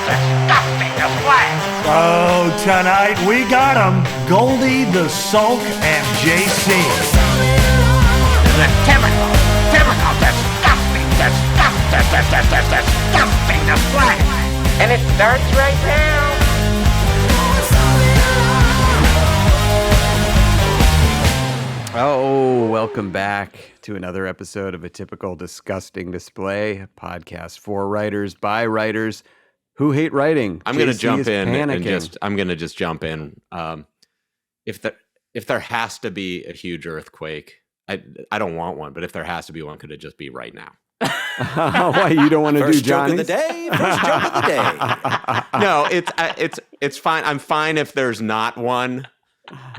disgusting display. Oh, tonight we got 'em. Goldy, the Sulk, and JC. The typical, disgusting display. And it starts right now. Oh, welcome back to another episode of A Typical Disgusting Display, a podcast for writers by writers who hate writing. I'm going to jump in panicking. I'm going to just jump in. If there has to be a huge earthquake, I don't want one, but if there has to be one, could it just be right now? Why you don't want to do Johnny's? First joke of the day. No, it's fine. I'm fine if there's not one.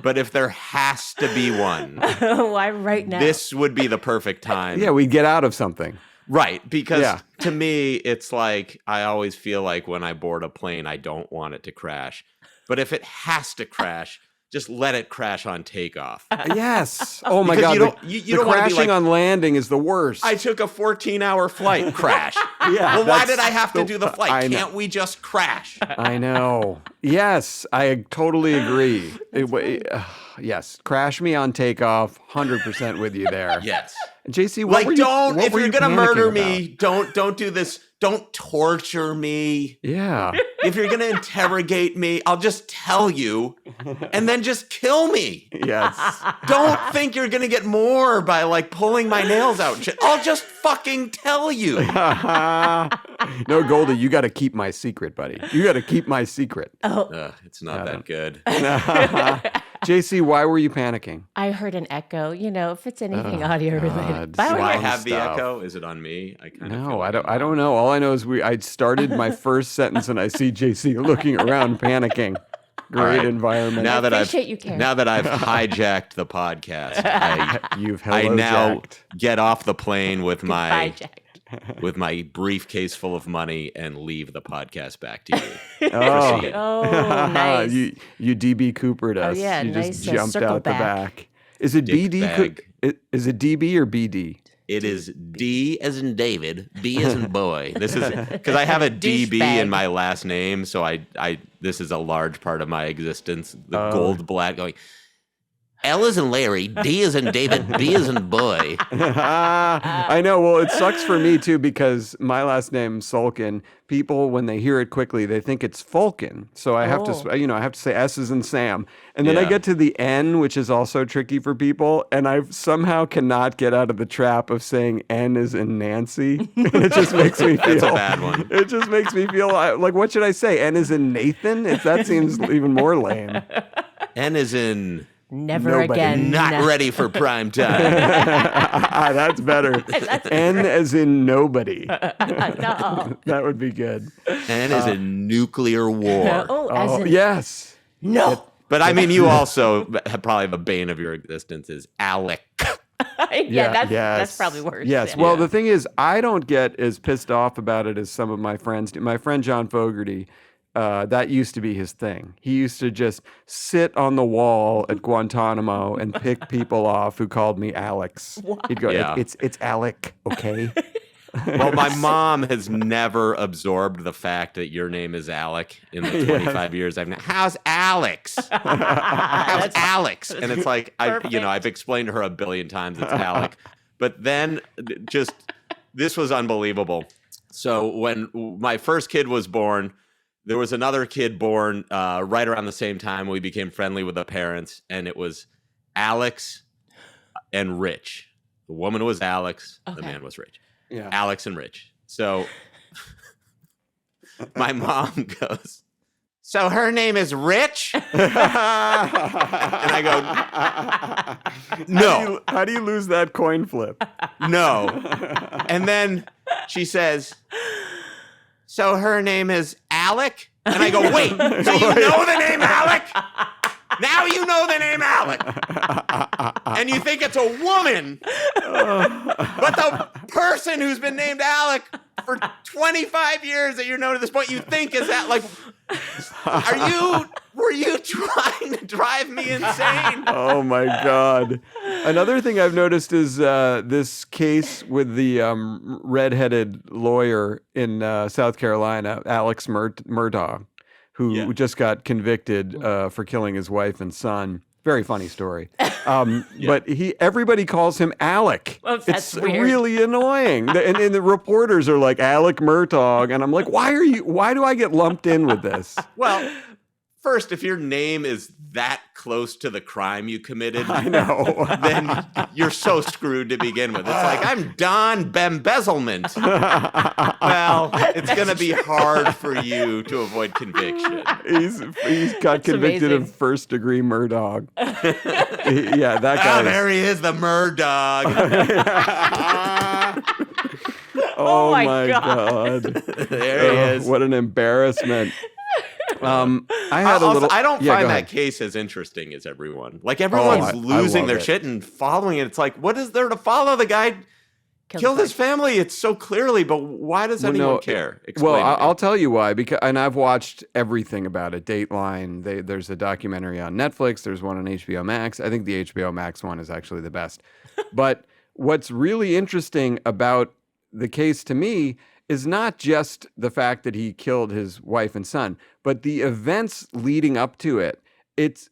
But if there has to be one, why right now? This would be the perfect time. Yeah, we get out of something. Right, because to me, it's like I always feel like when I board a plane, I don't want it to crash. But if it has to crash, just let it crash on takeoff. Yes. Oh my Because God. you The don't want to be crashing like, on landing is the worst. I took a 14-hour flight, crash. Yeah, Well, why that's did I have to do the I flight? know. Can't we just crash? I know. Yes, I totally agree. Yes, crash me on takeoff. 100% with you there. Yes. JC, what Like, were don't, you, if you're going to panicking murder about? me, don't do this. Don't torture me. Yeah. If you're going to interrogate me, I'll just tell you and then just kill me. Yes. Don't think you're going to get more by like pulling my nails out and shit. I'll just fucking tell you. No, Goldie, you got to keep my secret, buddy. You got to keep my secret. It's not that good. JC, why were you panicking? I heard an echo. You know, if it's anything audio related. But I Do don't Do I know. have the stuff. echo? Is it on me? I kind of No, I don't know. All I know is I started my first sentence and I see JC looking around panicking. Great right. environment. Now that appreciate you caring. now that I've hijacked the podcast, You've I now hello-jacked. get off the plane with my Hijacked. briefcase full of money and leave the podcast back to you. Oh. Proceed. Oh, nice. You DB Coopered us. yeah, you nice, just jumped circle out the back. back. Is it Dick BD? bag. Is it DB or BD? It is D as in David, B as in boy. This is because I have a DB Douchebag. in my last name, so I this is a large part of my existence. The gold black going. L as in Larry, D as in David, B as in boy. I know. Well, it sucks for me too because my last name Sulkin. People, when they hear it quickly, they think it's Fulkin. So I have to, I have to say S as in Sam, and then I Yeah. get to the N, which is also tricky for people, and I somehow cannot get out of the trap of saying N as in Nancy. And it just makes me feel. That's a bad one. It just makes me feel like, what should I say? N as in Nathan? That seems even more lame. N as in Never Nobody. again. not ready for prime time. That's better. N as in nobody. No. That would be good. N as in nuclear war. Oh, as Oh, in yes. no. But I mean, you also have probably the bane of your existence is Alec. That's probably worse. Yes. Yeah. Well, the thing is, I don't get as pissed off about it as some of my friends do. My friend John Fogerty, that used to be his thing. He used to just sit on the wall at Guantanamo and pick people off who called me Alex. He'd go, Yeah. it's Alec, okay? Well, my mom has never absorbed the fact that your name is Alec in the 25 years I've known. How's Alex? How's Alex? And it's like, I've explained to her a billion times it's Alec. But then this was unbelievable. So when my first kid was born, there was another kid born right around the same time. We became friendly with the parents, and it was Alex and Rich. The woman was Alex. The man was Rich. Yeah. Alex and Rich. So my mom goes, so her name is Rich? And I go, no, How do you lose that coin flip? no. And then she says, so her name is Alec? And I go, wait, so you know the name Alec? Now you know the name Alec. And you think it's a woman. But the person who's been named Alec for 25 years that you're known to this point. You think is that like, were you trying to drive me insane? Oh my God. Another thing I've noticed is this case with the redheaded lawyer in South Carolina, Alex Murdaugh, who just got convicted for killing his wife and son. Very funny story. But everybody calls him Alec. Well, that's it's weird. really annoying. And the reporters are like, Alec Murdaugh. And I'm like, why do I get lumped in with this? Well, first, if your name is that close to the crime you committed, I know. then you're so screwed to begin with. It's like, I'm Don Bembezzlement. Well, it's going to be hard for you to avoid conviction. He's got convicted amazing. of first-degree murder. Yeah, that guy. Oh, there he is, the Murdog. Oh my my God. God. There he is. What an embarrassment. I had a little. I don't Yeah, find go that ahead. case as interesting as everyone. Like everyone's I losing love their it. shit and following it. It's like, what is there to follow? The guy killed his family. It's so clearly, but why does anyone care? Explain Well, to me. I'll tell you why. And I've watched everything about it. Dateline. There's a documentary on Netflix. There's one on HBO Max. I think the HBO Max one is actually the best. But what's really interesting about the case to me is not just the fact that he killed his wife and son, but the events leading up to it. It's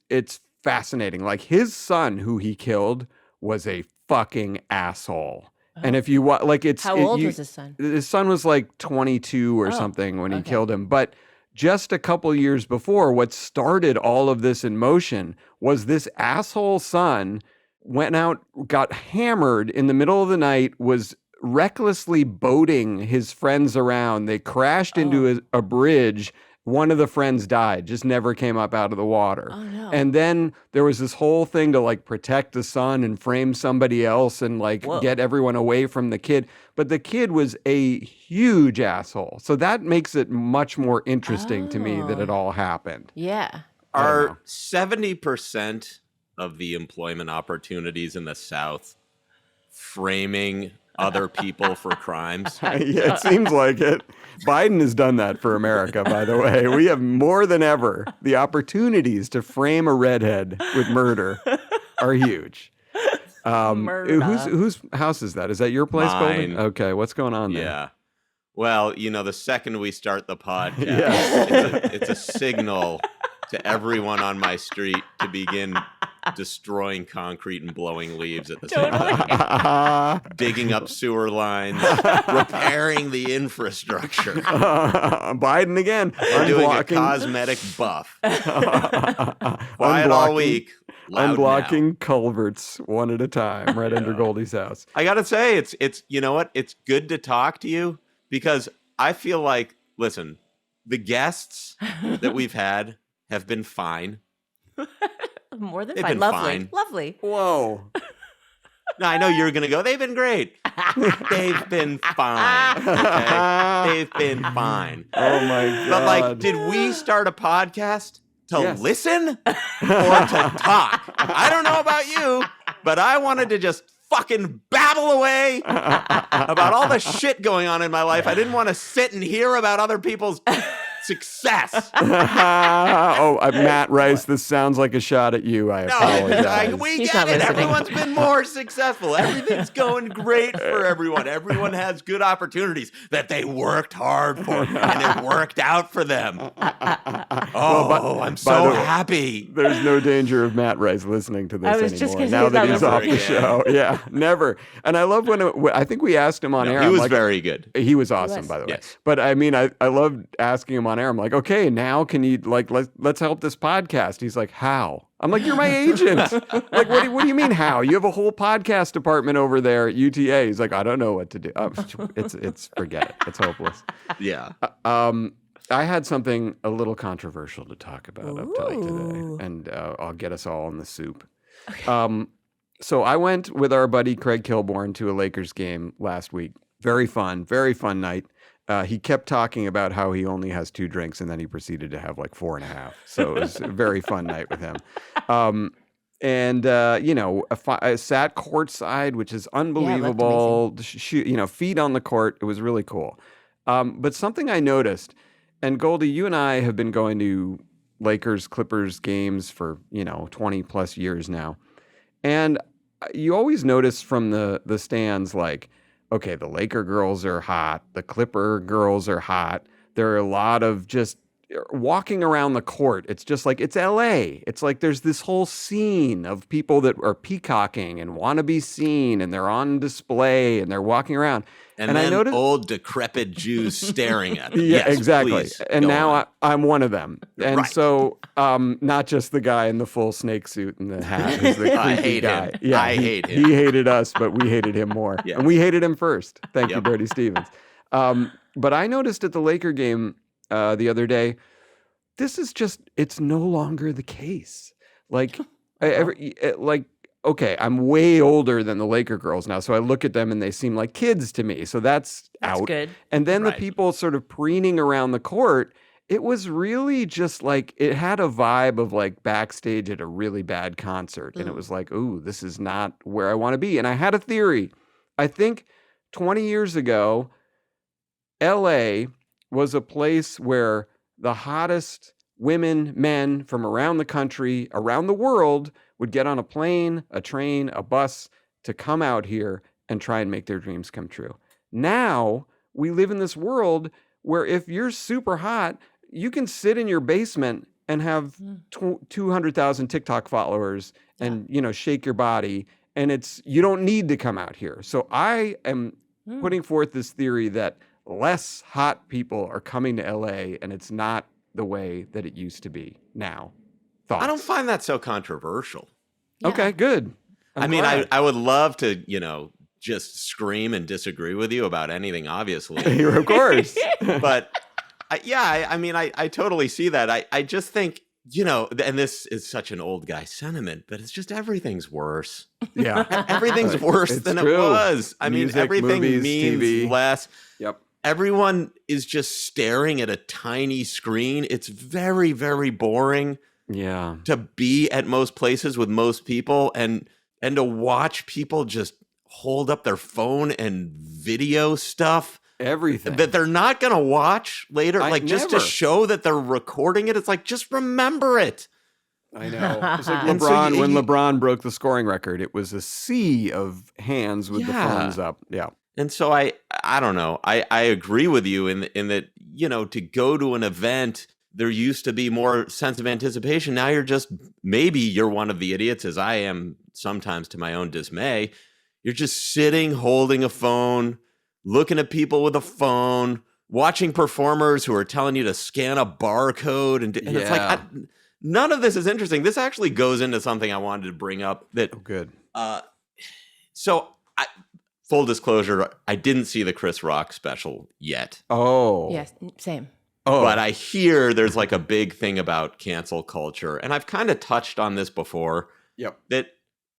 fascinating. Like his son, who he killed, was a fucking asshole. And if you like, How old was his son? His son was like 22 or something when he killed him. But just a couple years before, what started all of this in motion was this asshole son went out, got hammered in the middle of the night, was recklessly boating his friends around. They crashed into a bridge. One of the friends died, just never came up out of the water. Oh, no. And then there was this whole thing to like protect the son and frame somebody else and like get everyone away from the kid. But the kid was a huge asshole. So that makes it much more interesting to me that it all happened. Yeah. Are 70% of the employment opportunities in the South framing other people for crimes? Yeah, it seems like it. Biden has done that for America, by the way. We have more than ever. The opportunities to frame a redhead with murder are huge. Whose house is that? Is that your place, Mine. Golden? Okay, what's going on there? Yeah. Well, the second we start the podcast, it's a signal to everyone on my street to begin destroying concrete and blowing leaves at the same time. Digging up sewer lines, repairing the infrastructure, Biden again. and doing a cosmetic buff. Quiet all week. Loud Unblocking now. culverts one at a time right under Goldie's house. I gotta say, it's you know what? It's good to talk to you because I feel like, listen, the guests that we've had have been fine. More than They've fine. been Lovely. fine. Lovely. Whoa. No, I know you're gonna go. They've been great. They've been fine. Okay? They've been fine. Oh my God. But like, did we start a podcast to Yes. listen or to talk? I don't know about you, but I wanted to just fucking babble away about all the shit going on in my life. I didn't want to sit and hear about other people's success. Matt Rice, this sounds like a shot at you. I No, apologize. we He's get not it. listening. Everyone's been more successful. Everything's going great for everyone. Everyone has good opportunities that they worked hard for, and it worked out for them. I'm so happy. There's no danger of Matt Rice listening to this I was just anymore. gonna say Now that that he's was off the again. show. Yeah, never. And I love when I think we asked him on air. He I'm was like, very good. He was awesome, was. by the way. Yes. But I mean, I loved asking him on air. I'm like, okay, now can you like let's help this podcast? He's like, how? I'm like, you're my agent. Like, what do you mean how? You have a whole podcast department over there at UTA. He's like, I don't know what to do. It's forget it. It's hopeless. Yeah. I had something a little controversial to talk about up tight today, and I'll get us all in the soup. So I went with our buddy Craig Kilborn to a Lakers game last week. Very fun night. He kept talking about how he only has 2 drinks, and then he proceeded to have like 4.5. So it was a very fun night with him. I sat courtside, which is unbelievable. Feet on the court. It was really cool. But something I noticed, and Goldy, you and I have been going to Lakers Clippers games for 20 plus years now, and you always notice from the stands, like, okay, the Laker girls are hot, the Clipper girls are hot. There are a lot of just walking around the court. It's just like, it's LA. It's like there's this whole scene of people that are peacocking and want to be seen, and they're on display and they're walking around. And then I noticed old decrepit Jews staring at them. Yeah, Yes, exactly. please, And go now on. I'm one of them. And Right. so, not just the guy in the full snake suit and the hat who's the I creepy hate guy. him. Yeah, I hate him. He hated us, but we hated him more. Yes. And we hated him first. Thank you, Yep. Brody Stevens. But I noticed at the Laker game the other day, this is just, it's no longer the case. Like, okay, I'm way older than the Laker girls now, so I look at them and they seem like kids to me. So that's out. good. And then Right. the people sort of preening around the court, it was really just like, it had a vibe of like backstage at a really bad concert. And it was like, ooh, this is not where I want to be. And I had a theory. I think 20 years ago, LA was a place where the hottest women, men from around the country, around the world, would get on a plane, a train, a bus to come out here and try and make their dreams come true. Now we live in this world where if you're super hot, you can sit in your basement and have 200,000 TikTok followers and, shake your body. And you don't need to come out here. So I am putting forth this theory that less hot people are coming to LA, and it's not the way that it used to be now. Thoughts? I don't find that so controversial. Okay, good. I mean, I would love to, just scream and disagree with you about anything, obviously. Of course. But I totally see that. I just think, and this is such an old guy sentiment, but it's just everything's worse. Yeah. Everything's worse It's than true. it was. I mean, Music, everything movies, means TV. less. Yep. Everyone is just staring at a tiny screen. It's very, very boring Yeah. to be at most places with most people and to watch people just hold up their phone and video stuff Everything. that they're not going to watch later, just to never. show that they're recording it. It's like, just remember it. I know. It's like And so LeBron, when you- LeBron broke the scoring record, it was a sea of hands with the Yeah. phones up. Yeah. And so I don't know. I agree with you in that, to go to an event, there used to be more sense of anticipation. Now maybe you're one of the idiots, as I am sometimes to my own dismay. You're just sitting, holding a phone, looking at people with a phone, watching performers who are telling you to scan a barcode. And it's like, none of this is interesting. This actually goes into something I wanted to bring up that, Oh, good. full disclosure, I didn't see the Chris Rock special yet. Oh. Yes, same. Oh. But I hear there's like a big thing about cancel culture. And I've kind of touched on this before, Yep. that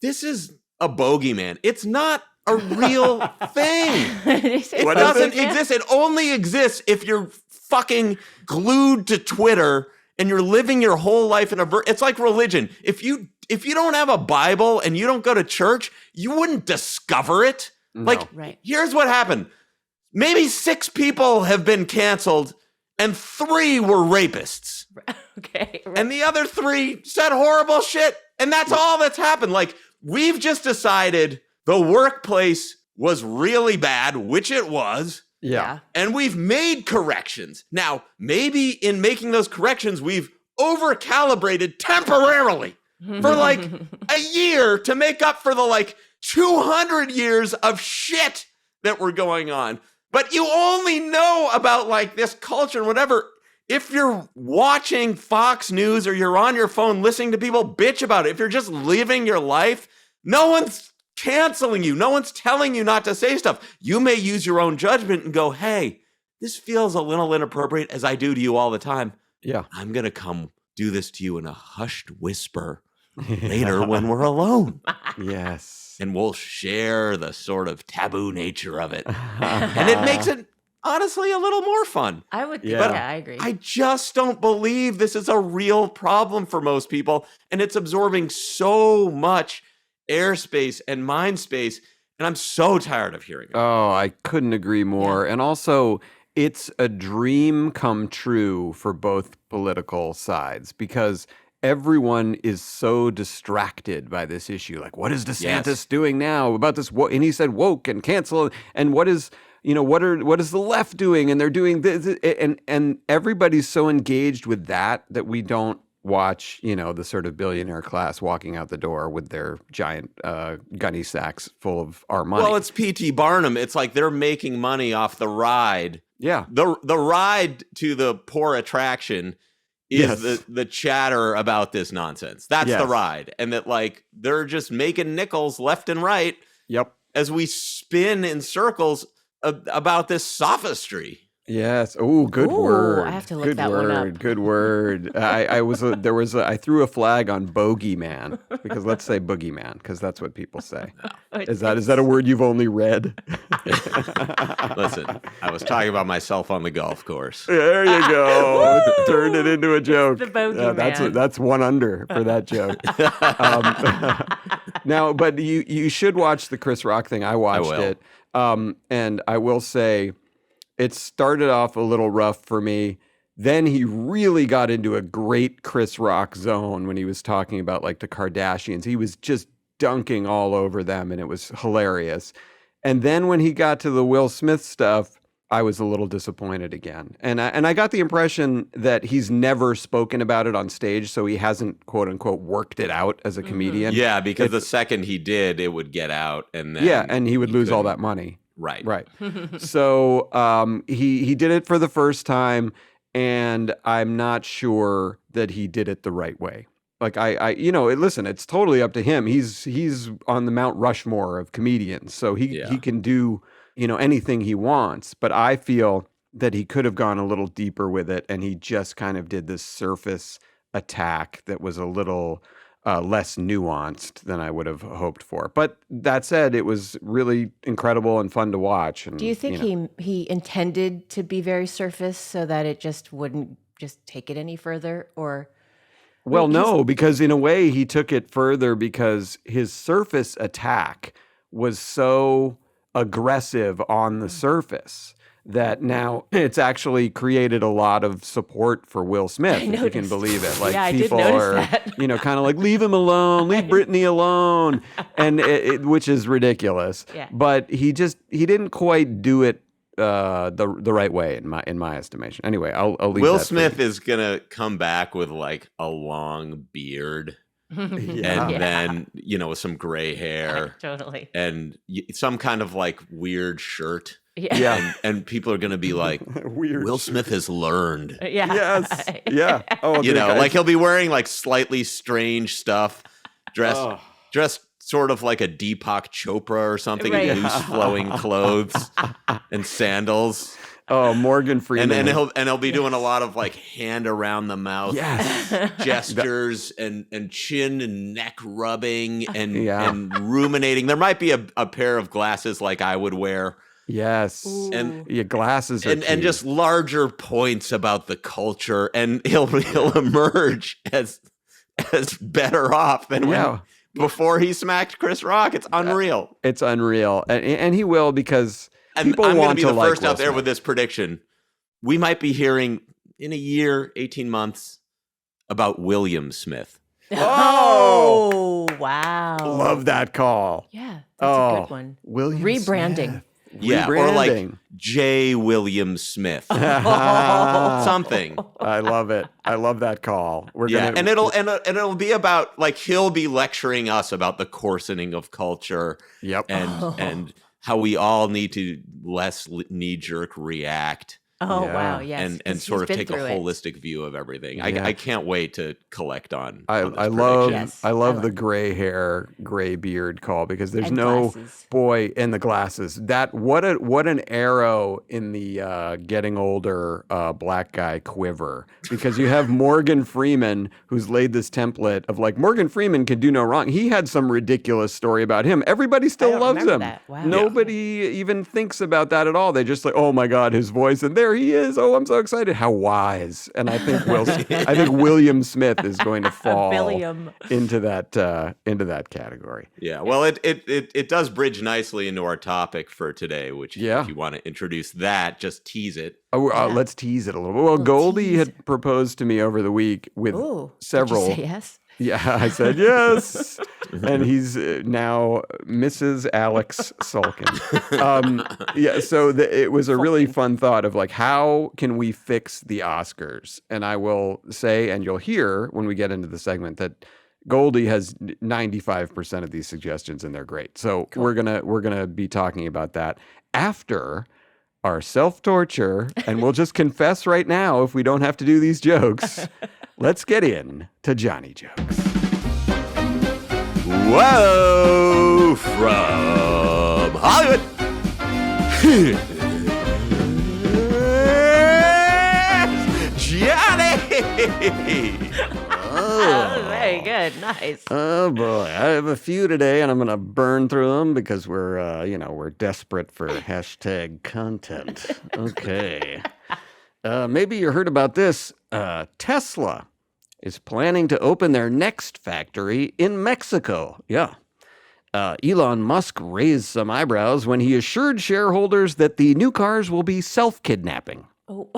this is a bogeyman. It's not a real thing. It doesn't exist. It only exists if you're fucking glued to Twitter and you're living your whole life in it's like religion. If you don't have a Bible and you don't go to church, you wouldn't discover it. No. Like, Right. here's what happened. Maybe 6 people have been canceled and 3 were rapists. Okay. Right. And the other 3 said horrible shit. And that's all that's happened. Like, we've just decided the workplace was really bad, which it was. Yeah. And we've made corrections. Now, maybe in making those corrections, we've over-calibrated temporarily for like a year to make up for the 200 years of shit that were going on. But you only know about this culture and whatever if you're watching Fox News or you're on your phone listening to people bitch about it. If you're just living your life, no one's canceling you. No one's telling you not to say stuff. You may use your own judgment and go, hey, this feels a little inappropriate, as I do to you all the time. Yeah. I'm going to come do this to you in a hushed whisper later when we're alone. Yes. And we'll share the sort of taboo nature of it. And it makes it, honestly, a little more fun. I would. Yeah. Yeah, I agree. I just don't believe this is a real problem for most people. And it's absorbing so much airspace and mind space. And I'm so tired of hearing it. Oh, I couldn't agree more. And also, it's a dream come true for both political sides because everyone is so distracted by this issue. Like, what is DeSantis doing now about this? And he said woke and cancel. And what is, what is the left doing? And they're doing this. And everybody's so engaged with that we don't watch, the sort of billionaire class walking out the door with their giant gunny sacks full of our money. Well, it's P.T. Barnum. It's like they're making money off the ride. Yeah. The ride to the poor attraction is the chatter about this nonsense. That's the ride. And that they're just making nickels left and right. Yep. As we spin in circles about this sophistry. Yes. Oh, good word. I have to look that one up. Good word. I threw a flag on bogeyman because let's say boogeyman because that's what people say. No. Is that a word you've only read? Listen, I was talking about myself on the golf course. There you go. Turned it into a joke. The bogeyman. That's one under for that joke. Now, but you should watch the Chris Rock thing. I watched it. And I will say, it started off a little rough for me. Then he really got into a great Chris Rock zone when he was talking about the Kardashians. He was just dunking all over them, and it was hilarious. And then when he got to the Will Smith stuff, I was a little disappointed again. And I got the impression that he's never spoken about it on stage, so he hasn't, quote unquote, worked it out as a comedian. Yeah, because the second he did, it would get out, and then and he would lose all that money. Right. So he did it for the first time, and I'm not sure that he did it the right way. Listen, it's totally up to him. He's on the Mount Rushmore of comedians, so he can do anything he wants. But I feel that he could have gone a little deeper with it, and he just kind of did this surface attack that was a little less nuanced than I would have hoped for. But that said, it was really incredible and fun to watch. And, do you think he intended to be very surface so that it just wouldn't just take it any further? Or well, no, because in a way he took it further because his surface attack was so aggressive on the surface that now it's actually created a lot of support for Will Smith, if you can believe it. People are, kind of leave him alone, leave Britney alone, and which is ridiculous. Yeah. But he didn't quite do it the right way in my estimation. Anyway, I'll leave. Will Smith is gonna come back with a long beard. And then with some gray hair, totally, and some kind of weird shirt. Yeah. And people are going to be like, weird. Will Smith has learned. Yeah. Yes. Yeah. Oh, he'll be wearing slightly strange stuff, dressed sort of like a Deepak Chopra or something, in loose flowing clothes and sandals. Oh, Morgan Freeman. And he'll be doing a lot of hand around the mouth gestures and chin and neck rubbing and ruminating. There might be a pair of glasses like I would wear. Yes. Ooh. And your glasses are and just larger points about the culture, and he'll emerge as better off than before he smacked Chris Rock. It's unreal. It's unreal. And he will because people I'm want to be the first Will out there Smith. with this prediction. We might be hearing in a year, 18 months about William Smith. Oh, wow. Love that call. Yeah, that's a good one. William Rebranding. Smith. Yeah, Rebranding. or J. William Smith. Something. I love it. I love that call. And it'll be about he'll be lecturing us about the coarsening of culture. Yep. And how we all need to less knee-jerk react. Oh, wow, yes. And sort of take a holistic view of everything. I can't wait to collect on this I love the gray hair, gray beard call because there's and no glasses. boy in the glasses. That what an arrow in the getting older black guy quiver because you have Morgan Freeman who's laid this template of Morgan Freeman can do no wrong. He had some ridiculous story about him. Everybody still loves him. That. Wow. Nobody even thinks about that at all. They just oh my God, his voice, and there he is. Oh, I'm so excited. How wise. And I think William Smith is going to fall William. into that category. Yeah, well, it does bridge nicely into our topic for today, which if you want to introduce that, just tease it. Let's tease it a little bit. Well, Goldy had proposed to me over the week with several. Did you say yes? Yeah, I said yes. And he's now Mrs. Alex Sulkin. So it was a really fun thought of like, how can we fix the Oscars? And I will say, and you'll hear when we get into the segment, that Goldy has 95% of these suggestions, and they're great. So we're gonna be talking about that after our self-torture, and we'll just confess right now if we don't have to do these jokes. Let's get in to Johnny Jokes. Whoa, from Hollywood. Johnny! Oh, very good. Nice. Oh boy, I have a few today, and I'm gonna burn through them because we're desperate for hashtag content. Okay. Maybe you heard about this. Tesla is planning to open their next factory in Mexico. Yeah. Elon Musk raised some eyebrows when he assured shareholders that the new cars will be self-kidnapping. Oh.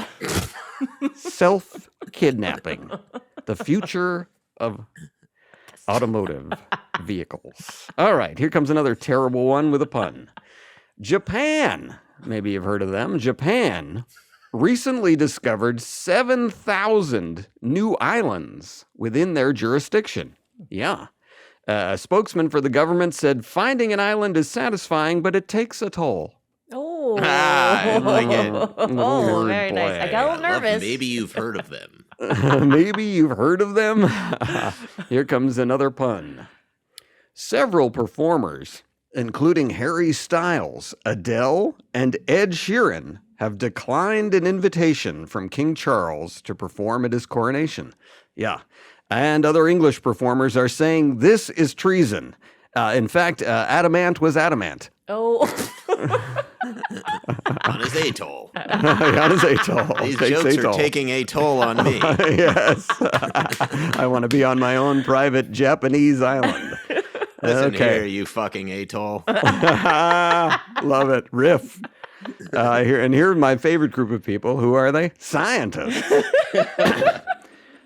Self-kidnapping. The future of automotive vehicles. All right, here comes another terrible one with a pun. Japan. Maybe you've heard of them. Japan recently discovered 7,000 new islands within their jurisdiction. Yeah. A spokesman for the government said finding an island is satisfying, but it takes a toll. Oh. I like it. Oh, very nice. I got a little nervous. Maybe you've heard of them. Maybe you've heard of them. Here comes another pun. Several performers, including Harry Styles, Adele, and Ed Sheeran, have declined an invitation from King Charles to perform at his coronation. Yeah. And other English performers are saying this is treason. In fact, Adamant was adamant. Oh. On his atoll. On his atoll. These Takes jokes atoll. are taking a toll on me. Yes. I want to be on my own private Japanese island. Listen here, you fucking atoll. Love it. Riff. Here's my favorite group of people. Who are they? Scientists.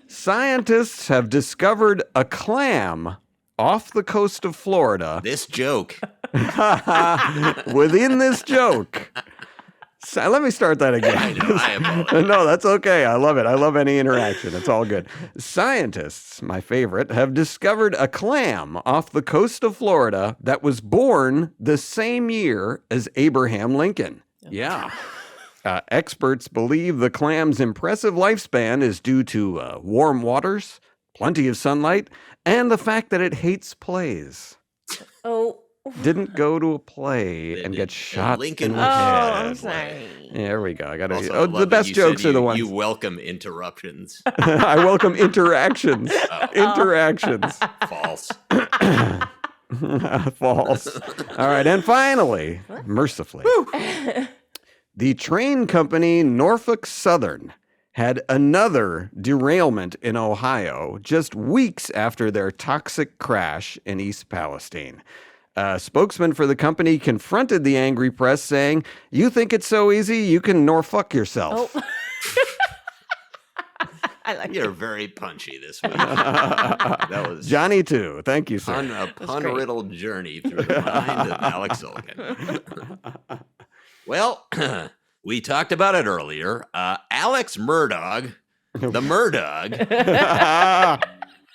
Scientists have discovered a clam off the coast of Florida. This joke. Within this joke. So, let me start that again. I apologize. No, that's okay. I love it. I love any interaction. It's all good. Scientists, my favorite, have discovered a clam off the coast of Florida that was born the same year as Abraham Lincoln. Yeah. Experts believe the clam's impressive lifespan is due to warm waters, plenty of sunlight, and the fact that it hates plays. Oh. Didn't go to a play and get shot Lincoln in the was head. Oh, I'm sorry. There we go. I got Also, I to. love The that best you jokes said are the ones. You welcome interruptions. I welcome interactions. Interactions. False. False. All right, and finally, mercifully, the train company Norfolk Southern had another derailment in Ohio just weeks after their toxic crash in East Palestine. A spokesman for the company confronted the angry press saying, "You think it's so easy? You can Norfolk yourself." Oh. I like You're very punchy this week. That was Johnny too. Thank you, sir. a pun-riddled journey through the mind of Alex Sulkin. Well, we talked about it earlier. Alex Murdaugh, the Murdaugh,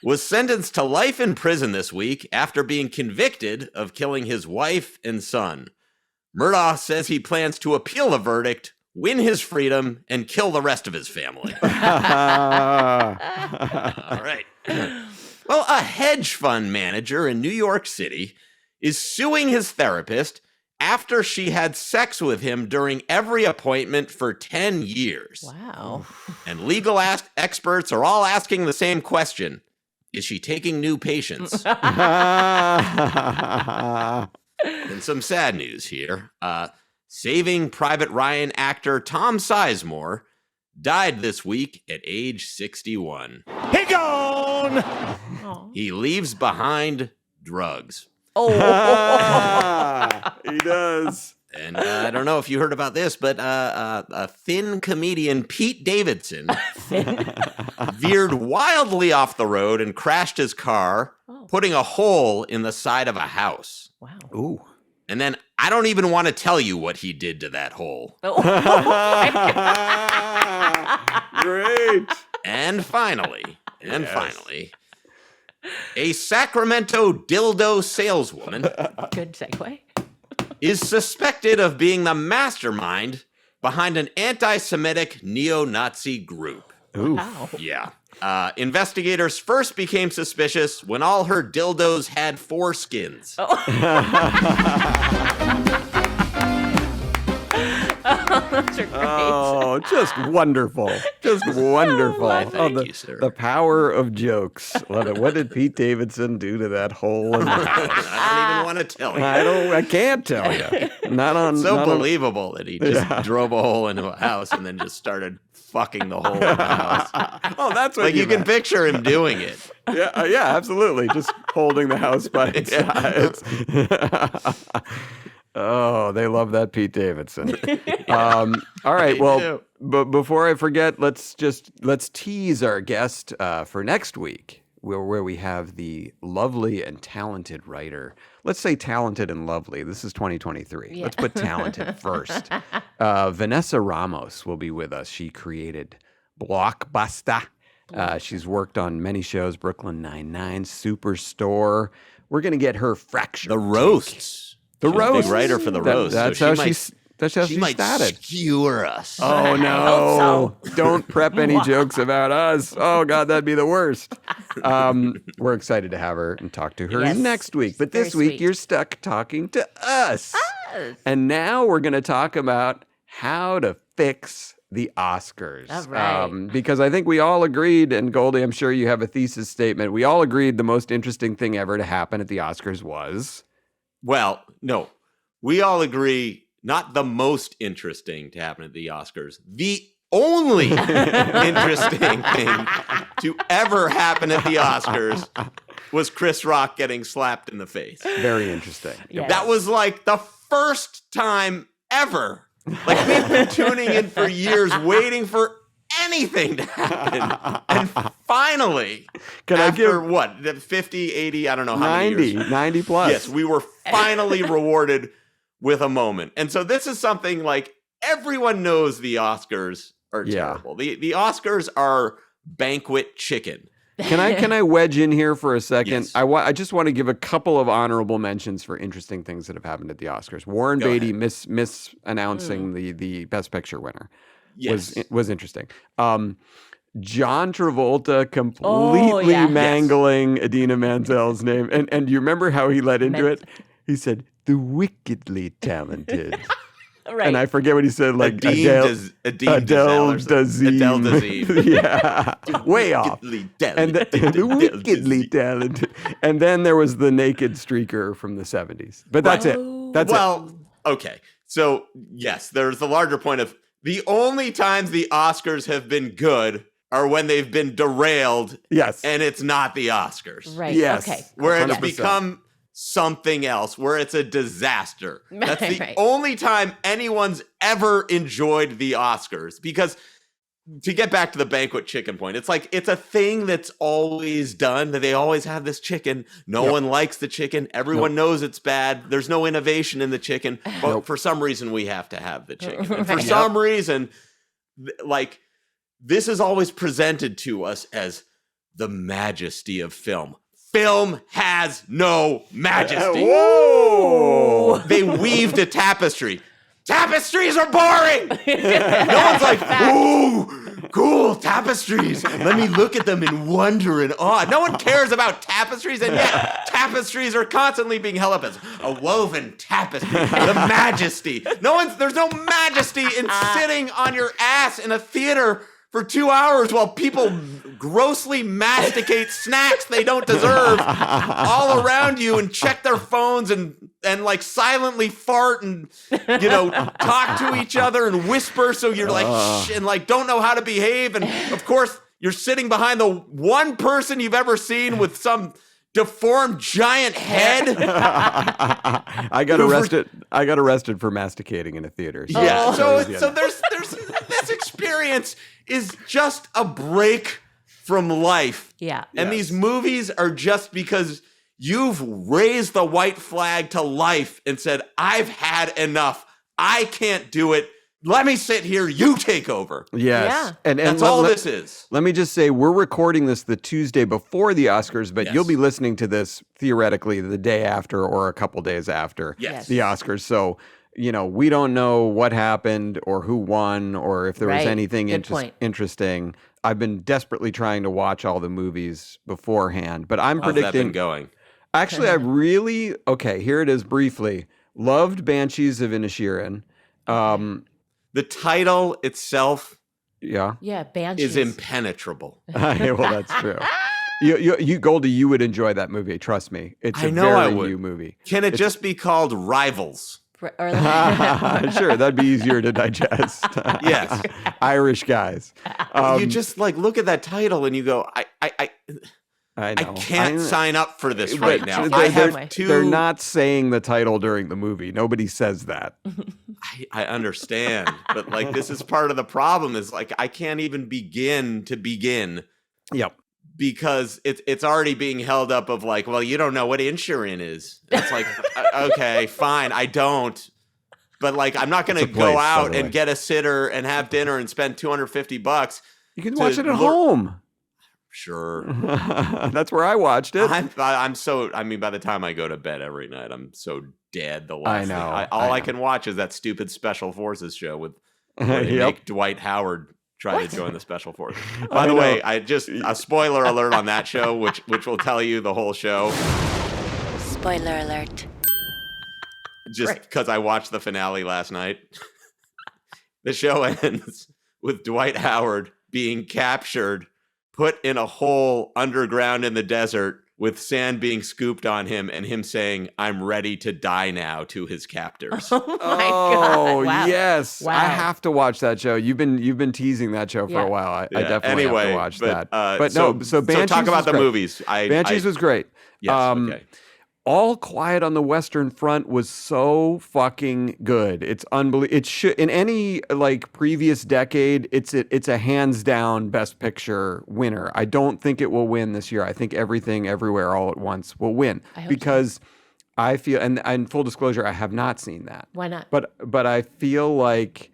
was sentenced to life in prison this week after being convicted of killing his wife and son. Murdaugh says he plans to appeal the verdict, win his freedom, and kill the rest of his family. All right. Well, a hedge fund manager in New York City is suing his therapist after she had sex with him during every appointment for 10 years. Wow. And legal experts are all asking the same question. Is she taking new patients? And some sad news here. Saving Private Ryan actor Tom Sizemore died this week at age 61. He gone! He leaves behind drugs. He does. And I don't know if you heard about this, but a thin comedian, Pete Davidson, veered wildly off the road and crashed his car, putting a hole in the side of a house. Wow. Ooh. And then I don't even want to tell you what he did to that hole. Great. And finally, a Sacramento dildo saleswoman Good segue. is suspected of being the mastermind behind an anti-Semitic neo-Nazi group. Ooh. Wow. Yeah. Investigators first became suspicious when all her dildos had foreskins. Those are great. Oh, just wonderful. Just wonderful. Why, thank you, sir. The power of jokes. What did Pete Davidson do to that hole in the house? I don't even want to tell you. I can't tell you. Not on. So not on- believable that he just drove a hole into a house and then just started fucking the hole in the house. Oh, that's what Like you can meant. picture him doing it. Yeah, absolutely. Just holding the house by its sides. Oh, they love that Pete Davidson. All right, They well, do. but before I forget, let's tease our guest for next week, where we have the lovely and talented writer. Let's say talented and lovely. This is 2023. Yeah. Let's put talented first. Vanessa Ramos will be with us. She created Blockbuster. She's worked on many shows, Brooklyn Nine-Nine, Superstore. We're going to get her fractured. The roasts. The She's a roast. big writer for the roast. That's so how she she might started. skewer us. Oh hope no! so. Don't prep any jokes about us. Oh God, that'd be the worst. We're excited to have her and talk to her Yes. next week. But this Very week sweet. you're stuck talking to us. And now we're going to talk about how to fix the Oscars. All right. Because I think we all agreed, and Goldy, I'm sure you have a thesis statement. We all agreed the most interesting thing ever to happen at the Oscars was. Well, no. We all agree, not the most interesting to happen at the Oscars. The only interesting thing to ever happen at the Oscars was Chris Rock getting slapped in the face. Very interesting. Yes. That was like the first time ever. Like we've been tuning in for years, waiting for anything to happen. And finally, Can I after give- what, 50, 80, I don't know how many years. 90 plus. Yes, we were finally rewarded with a moment. And so this is something like everyone knows the Oscars are Yeah. terrible. The Oscars are banquet chicken. Can I wedge in here for a second? Yes. I just want to give a couple of honorable mentions for interesting things that have happened at the Oscars. Warren Go Beatty ahead. misannouncing the Best Picture winner Yes. was interesting. John Travolta completely yeah. mangling Idina Menzel's name, and you remember how he led into it? He said, "The wickedly talented." Right. And I forget what he said, like Adele Dazeem. Yeah, way off. And the wickedly talented. And then there was the naked streaker from the 70s. But that's it. That's Well, okay. So, yes, there's the larger point of the only times the Oscars have been good are when they've been derailed it. Yes. and it's not the Oscars. Right. Yes. Okay. Where it's 100%. become something else, where it's a disaster. That's the Right. only time anyone's ever enjoyed the Oscars. Because to get back to the banquet chicken point, it's like it's a thing that's always done, that they always have this chicken. No one likes the chicken. Everyone knows it's bad. There's no innovation in the chicken. But for some reason, we have to have the chicken. And for Right. some reason, like, this is always presented to us as the majesty of film. Film has no majesty. Whoa! They weaved a tapestry. Tapestries are boring. No one's like, ooh, cool tapestries. Let me look at them in wonder and awe. No one cares about tapestries, and yet tapestries are constantly being held up as a woven tapestry. The majesty. There's no majesty in sitting on your ass in a theater for 2 hours while people grossly masticate snacks they don't deserve all around you and check their phones and like silently fart and, talk to each other and whisper. So you're like, shh, and like don't know how to behave. And of course, you're sitting behind the one person you've ever seen with some deformed giant head. I got arrested for masticating in a theater. Yeah. So there's this experience is just a break from life. Yeah. And these movies are just because you've raised the white flag to life and said, I've had enough. I can't do it. Let me sit here. You take over. Yes. Yeah. And that's all this is. Let me just say, we're recording this the Tuesday before the Oscars, but you'll be listening to this theoretically the day after or a couple days after the Oscars. So, we don't know what happened or who won or if there was anything interesting. I've been desperately trying to watch all the movies beforehand, but I'm predicting. How's that been going? Actually, here it is briefly. Loved Banshees of Inisherin. The title itself Banshees is impenetrable. Well, that's true. You Goldy, you would enjoy that movie. Trust me. It's a very new movie. Can it just be called Rivals? Sure, that'd be easier to digest. Yes. Irish guys. You just like look at that title and you go, I can't sign up for this right now. They're not saying the title during the movie. Nobody says that. I understand, but like this is part of the problem is like I can't even begin to begin. Yep. Because it's already being held up of like, well, you don't know what insurance is. It's like, okay, fine, I don't. But like, I'm not going to go out and get a sitter and have dinner and spend $250. You can watch it at home. Sure. That's where I watched it. By the time I go to bed every night, I'm so dead. I know. I can watch is that stupid Special Forces show with where they make Dwight Howard try to join the Special Forces. By the way, a spoiler alert on that show, which will tell you the whole show. Spoiler alert. Just because I watched the finale last night. The show ends with Dwight Howard being captured, put in a hole underground in the desert with sand being scooped on him and him saying, I'm ready to die now to his captors. Oh my God. Wow. Yes. Wow. I have to watch that show. You've been teasing that show for a while. I definitely have to watch that. But Banshees talk about the movies. Banshees was great. Yes, okay. All Quiet on the Western Front was so fucking good. It's unbelievable. It should in any like previous decade. It's a hands down Best Picture winner. I don't think it will win this year. I think Everything Everywhere All at Once will win because I feel and full disclosure, I have not seen that. Why not? But I feel like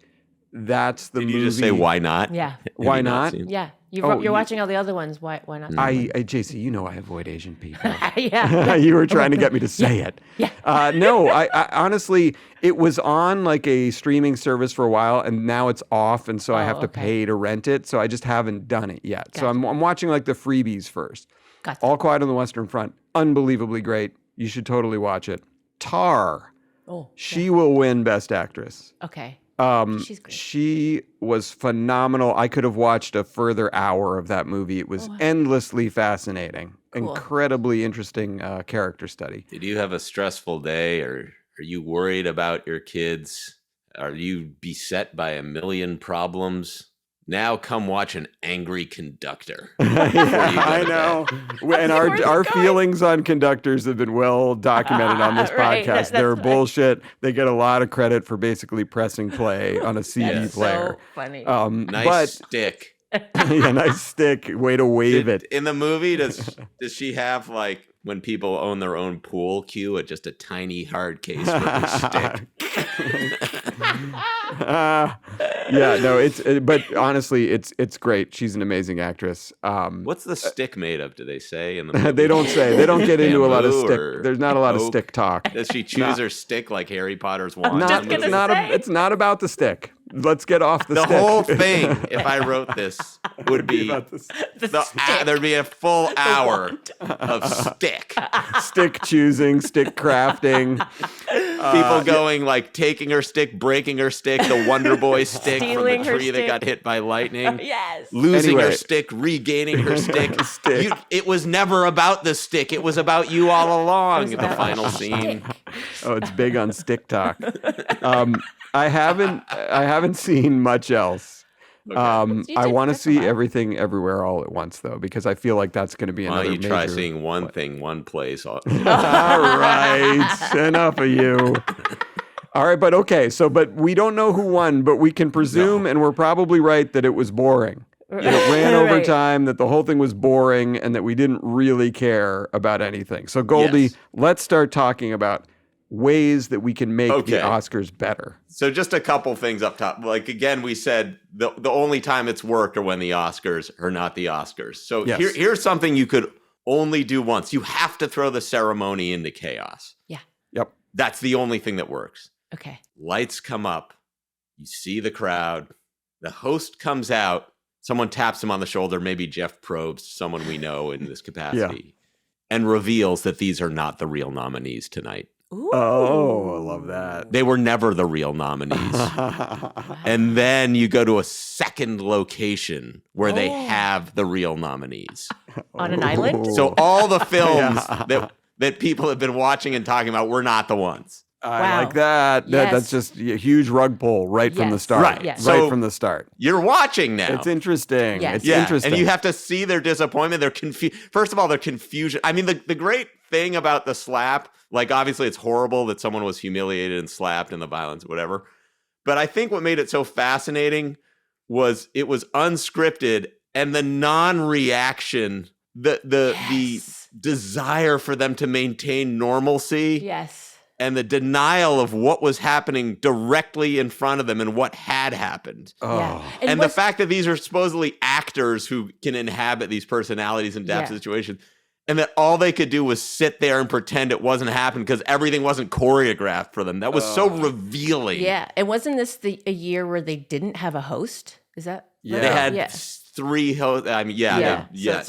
that's the movie. Did you just say why not? Yeah. Why not? Yeah. You're watching all the other ones. Why not? JC, you know I avoid Asian people. Yeah. You were trying to get me to say it. Yeah. No, I honestly, it was on like a streaming service for a while, and now it's off, and so I have to pay to rent it. So I just haven't done it yet. Gotcha. So I'm watching like the freebies first. Gotcha. All Quiet on the Western Front, unbelievably great. You should totally watch it. Tar. She will win Best Actress. Okay. She's great. She was phenomenal. I could have watched a further hour of that movie. It was endlessly fascinating. Cool. Incredibly interesting character study. Did you have a stressful day, or are you worried about your kids? Are you beset by a million problems? Now come watch An Angry Conductor. I know. And our feelings on conductors have been well documented on this podcast. They're bullshit. They get a lot of credit for basically pressing play on a CD player. So funny. Nice stick. Yeah, nice stick. Way to wave it. In the movie, does she have like when people own their own pool cue just a tiny hard case for her stick? But honestly, it's great. She's an amazing actress. What's the stick made of? Do they say in the movie? They don't say. They don't get into a lot of stick. There's not a lot of stick talk. Does she choose her stick like Harry Potter's wand? It's not about the stick. Let's get off the The stick. whole thing, if I wrote this, would be about this. there'd be a full hour of stick. Stick choosing, stick crafting. People going like taking her stick, breaking her stick, the Wonder Boy stick Stealing from the her tree that stick. got hit by lightning. Yes. Losing her Anyway. stick, regaining her stick. Stick. It was never about the stick. It was about you all along. The about final scene. Oh, it's big on stick talk. I haven't seen much else. You I did want to pick a see lot. everything everywhere all at once, though, because I feel like that's going to be Why another don't you try major- seeing one thing, one place? All right, enough of you. All right, but okay, but we don't know who won, but we can presume, and we're probably right, that it was boring. That it ran over Right. time, that the whole thing was boring, and that we didn't really care about anything. So, Goldie, Yes. let's start talking about ways that we can make Okay. the Oscars better. So just a couple things up top. Like again, we said the only time it's worked are when the Oscars are not the Oscars. So Yes. here's something you could only do once. You have to throw the ceremony into chaos. Yeah. Yep. That's the only thing that works. Okay. Lights come up. You see the crowd. The host comes out. Someone taps him on the shoulder. Maybe Jeff Probst, someone we know in this capacity, and reveals that these are not the real nominees tonight. Ooh. Oh, I love that. They were never the real nominees. And then you go to a second location where they have the real nominees. On an island? So all the films that people have been watching and talking about were not the ones. I Wow. like that. That's Yes. just a huge rug pull right from the Yes. start. Right. Yes. Right So- from the start. You're watching now. It's interesting. Yes. It's Yeah, interesting. and you have to see their disappointment, their First of all, their confusion. I mean, the great thing about the slap, like obviously it's horrible that someone was humiliated and slapped and the violence, whatever. But I think what made it so fascinating was it was unscripted and the non-reaction, the desire for them to maintain normalcy. Yes. And the denial of what was happening directly in front of them and what had happened. Yeah. And the was- fact that these are supposedly actors who can inhabit these personalities in depth Yeah. situations, and that all they could do was sit there and pretend it wasn't happening because everything wasn't choreographed for them. That was so revealing. Yeah. And wasn't this a year where they didn't have a host? Is that? Yeah. They had Yeah. 3 hosts. I mean, yeah. Yeah. So Yes. it's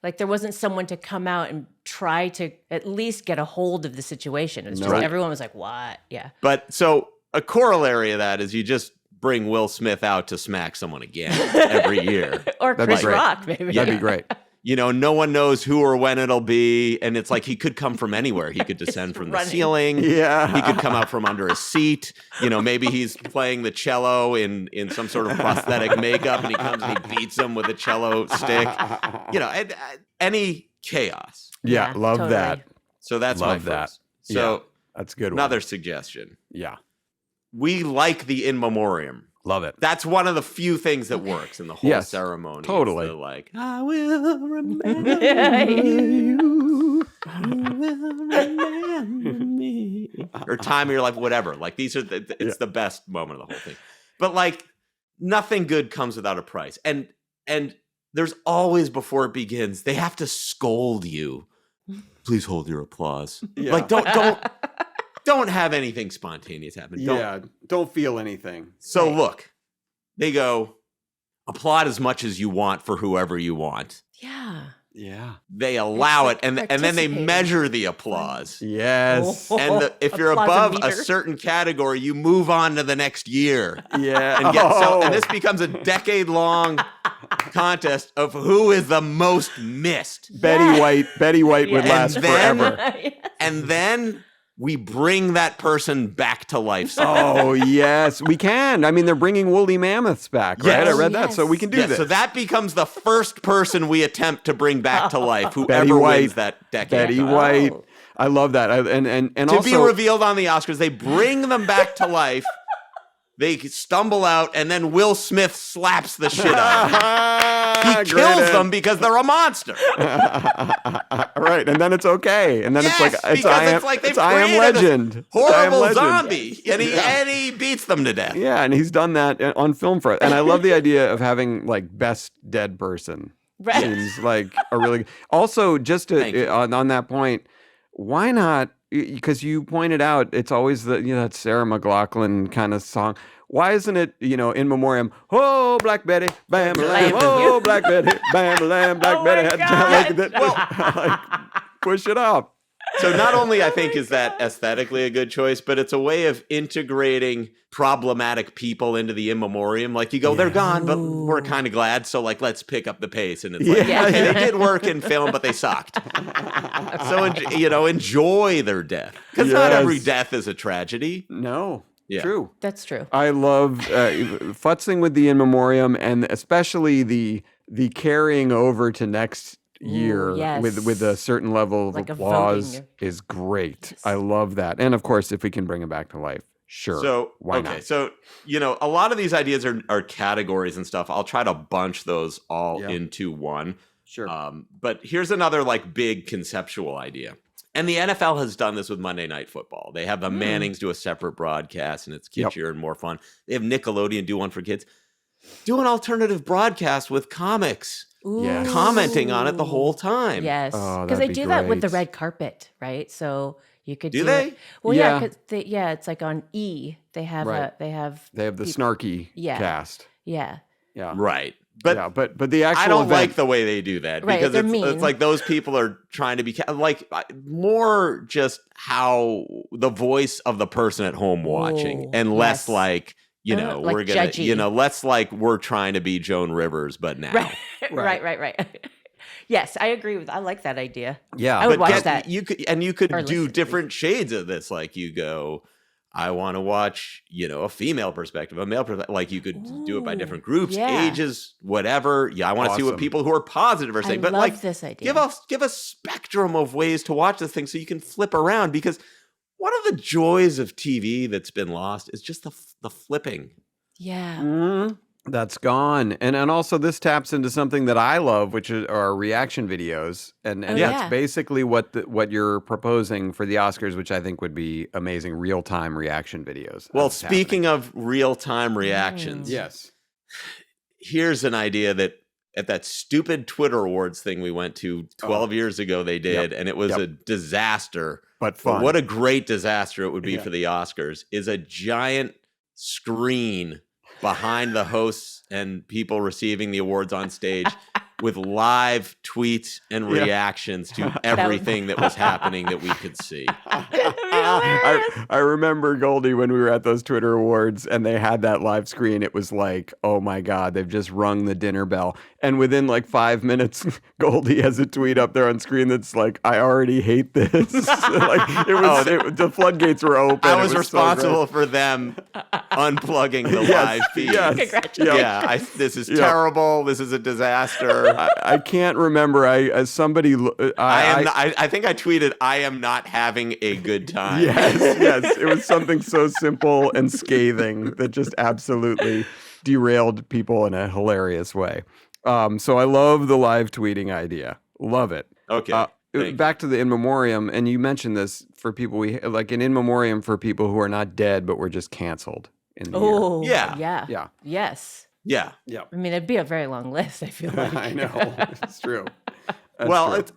like there wasn't someone to come out and try to at least get a hold of the situation. It was just Nope. everyone was like, "What?" Yeah. But so a corollary of that is you just bring Will Smith out to smack someone again every year. Or That'd be Chris great. Rock, maybe. That'd be great. You know, no one knows who or when it'll be. And it's like he could come from anywhere. He could descend from the running. ceiling. Yeah. He could come out from under a seat. You know, maybe he's playing the cello in some sort of prosthetic makeup and he comes and he beats him with a cello stick. You know, any chaos. Yeah, love totally. that. So that's Love my that. first. So That's a good. another one. suggestion. Yeah, We like the in memoriam. love it. That's one of the few things that works in the whole Yes, ceremony. It's totally. the, like, I will remember you. or time of your life, whatever. Like these are it's the best moment of the whole thing. But like nothing good comes without a price. And there's always before it begins, they have to scold you. Please hold your applause. Yeah. Like don't have anything spontaneous happen. Don't feel anything. So Right. look, they go, applaud as much as you want for whoever you want. Yeah. Yeah. They allow like it, and then they participating. measure the applause. Yes. And if you're Applause above a meter. certain category, you move on to the next year. Yeah. And and this becomes a decade-long contest of who is the most missed. Betty White would Yeah. last And then- forever. And then we bring that person back to life. somehow. Oh yes, we can. I mean, they're bringing woolly mammoths back, right? Yes. I read that, so we can do Yeah, this. so that becomes the first person we attempt to bring back to life, Betty whoever White. wins that decade. Betty White. I love that. And To also be revealed on the Oscars, they bring them back to life. They stumble out, and then Will Smith slaps the shit out of them. He kills them because they're a monster. Right, and then it's okay, and then Yes, it's like because it's like they've I Am created this Legend, It's I Am Horrible Legend. zombie, and he beats them to death. Yeah, and he's done that on film for us. And I love the idea of having like best dead person. Right. Seems like a really also just Thank you. to on that point. Why not? Because you pointed out it's always that Sarah McLachlan kind of song. why isn't it, in memoriam, oh, Black Betty, bam, lamb, oh, Black Betty, bam, lamb, Black Betty. Like, push it up. So not only I think is that aesthetically a good choice, but it's a way of integrating problematic people into the in memoriam. Like you go, they're gone, but we're kind of glad. So like, let's pick up the pace. And it's like, okay, they did work in film, but they sucked. So, enjoy their death. Because not every death is a tragedy. No. Yeah. True. That's true. I love futzing with the in memoriam, and especially the carrying over to next year with a certain level of Like a applause voting. is great. I love that. And of course, if we can bring it back to life, sure. So, why not? So, a lot of these ideas are categories and stuff. I'll try to bunch those all into one. Sure. But here's another like big conceptual idea. And the NFL has done this with Monday Night Football. They have the Mannings do a separate broadcast, and it's kitschier and more fun. They have Nickelodeon do one for kids. Do an alternative broadcast with comics. Yes. Commenting on it the whole time. Yes, Oh, because that'd they be do that with the great. red carpet, right? So you could Do do they? it. Well, Yeah. it's like on E. They have Right. they have the snarky cast. Yeah, Yeah. Right. But but the actual I don't event, like the way they do that Right, because they're it's mean. like those people are trying to be like more just how the voice of the person at home watching Oh, and less yes. like like we're gonna judgy. less like we're trying to be Joan Rivers but now. right. Yes, I agree with. I like that idea. Yeah. I would But watch that. you could Or do listen. different shades of this. Like you go, I want to watch, a female perspective, a male perspective. Like you could do it by different groups, yeah. ages, whatever. Yeah, I want to see what Awesome. people who are positive are I saying. But love like, this idea. give a spectrum of ways to watch this thing so you can flip around. Because one of the joys of TV that's been lost is just the flipping. Yeah. That's gone. And also this taps into something that I love, which are reaction videos. And that's yeah. basically what you're proposing for the Oscars, which I think would be amazing, real-time reaction videos. Well, That's speaking of real-time reactions, yes. here's an idea that at that stupid Twitter Awards thing we went to 12 years ago, they did, and it was a disaster. But fun. What a great disaster it would be for the Oscars is a giant screen behind the hosts and people receiving the awards on stage with live tweets and reactions to everything that was happening that we could see. I remember, Goldy, when we were at those Twitter Awards and they had that live screen, it was like, oh my God, they've just rung the dinner bell. And within like 5 minutes, Goldy has a tweet up there on screen that's like, I already hate this. Like the floodgates were open. I It was so responsible great. for them unplugging the live feed. Yes. Congratulations. Yeah, this is terrible. This is a disaster. I can't remember. I think I tweeted, I am not having a good time. Yes. It was something so simple and scathing that just absolutely derailed people in a hilarious way. So I love the live tweeting idea. Love it. Okay. Back to the in memoriam, and you mentioned this for people like an in memoriam for people who are not dead but were just canceled in the year. Oh, Yeah. Yeah. Yes. Yeah. I mean, it'd be a very long list, I feel like. I know. It's true. That's Well, true.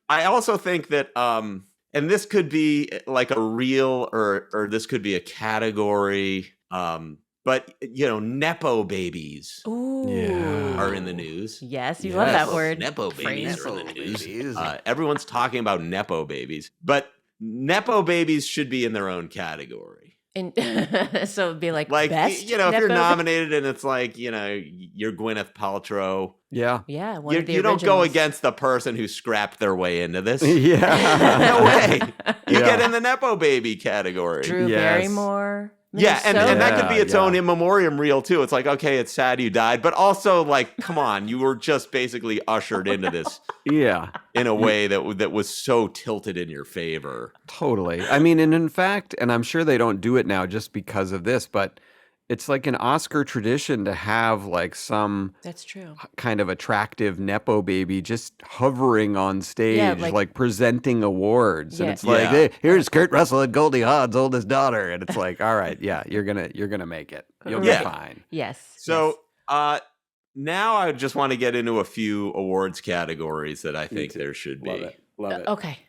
I also think that and this could be like a real or this could be a category but nepo babies Ooh. are in the news. Yes, you love that word. Nepo babies Phrase. are in the news. Everyone's talking about nepo babies, but nepo babies should be in their own category. And so it'd be like best. if you're Nepo- nominated and it's like you're Gwyneth Paltrow. Yeah. Yeah, one You, of the you don't go originals. against the person who scrapped their way into this. Yeah. No way. You Yeah. get in the nepo baby category. Drew Yes. Barrymore. Yeah, and that could be its Yeah. own in memoriam reel too. It's like, okay, it's sad you died, but also like, come on, you were just basically ushered into this Yeah. in a way that was so tilted in your favor. Totally. I mean, and in fact, and I'm sure they don't do it now just because of this, but it's like an Oscar tradition to have like some That's true. kind of attractive nepo baby just hovering on stage, Yeah, like presenting awards, and Yeah. it's like, Yeah. hey, here's Kurt Russell and Goldie Hawn's oldest daughter, and it's like, all right, yeah, you're gonna make it, you'll be Yeah. fine. Yes. So now I just want to get into a few awards categories that I think there should be. Love it. Okay.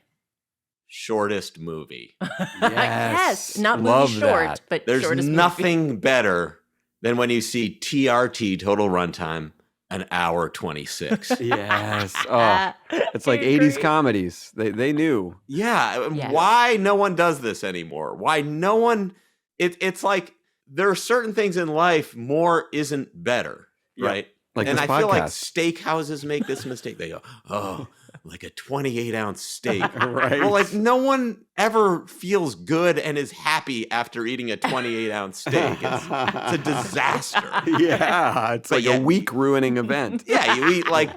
shortest movie. Yes, not movie Love short, that. but There's shortest nothing better than when you see TRT, total runtime, an hour 26. Yes. movie. Oh, it's like I 80s agree. comedies. They knew. Yeah. Yes. Why no one does this anymore? Why no one? It's like there are certain things in life more isn't better, Yeah. right? Like and this I feel like podcast. steakhouses make this mistake. They go, oh, like a 28-ounce steak. Right. Well, like no one ever feels good and is happy after eating a 28-ounce steak. It's a disaster. Yeah. It's But like yet- a week ruining event. Yeah, you eat like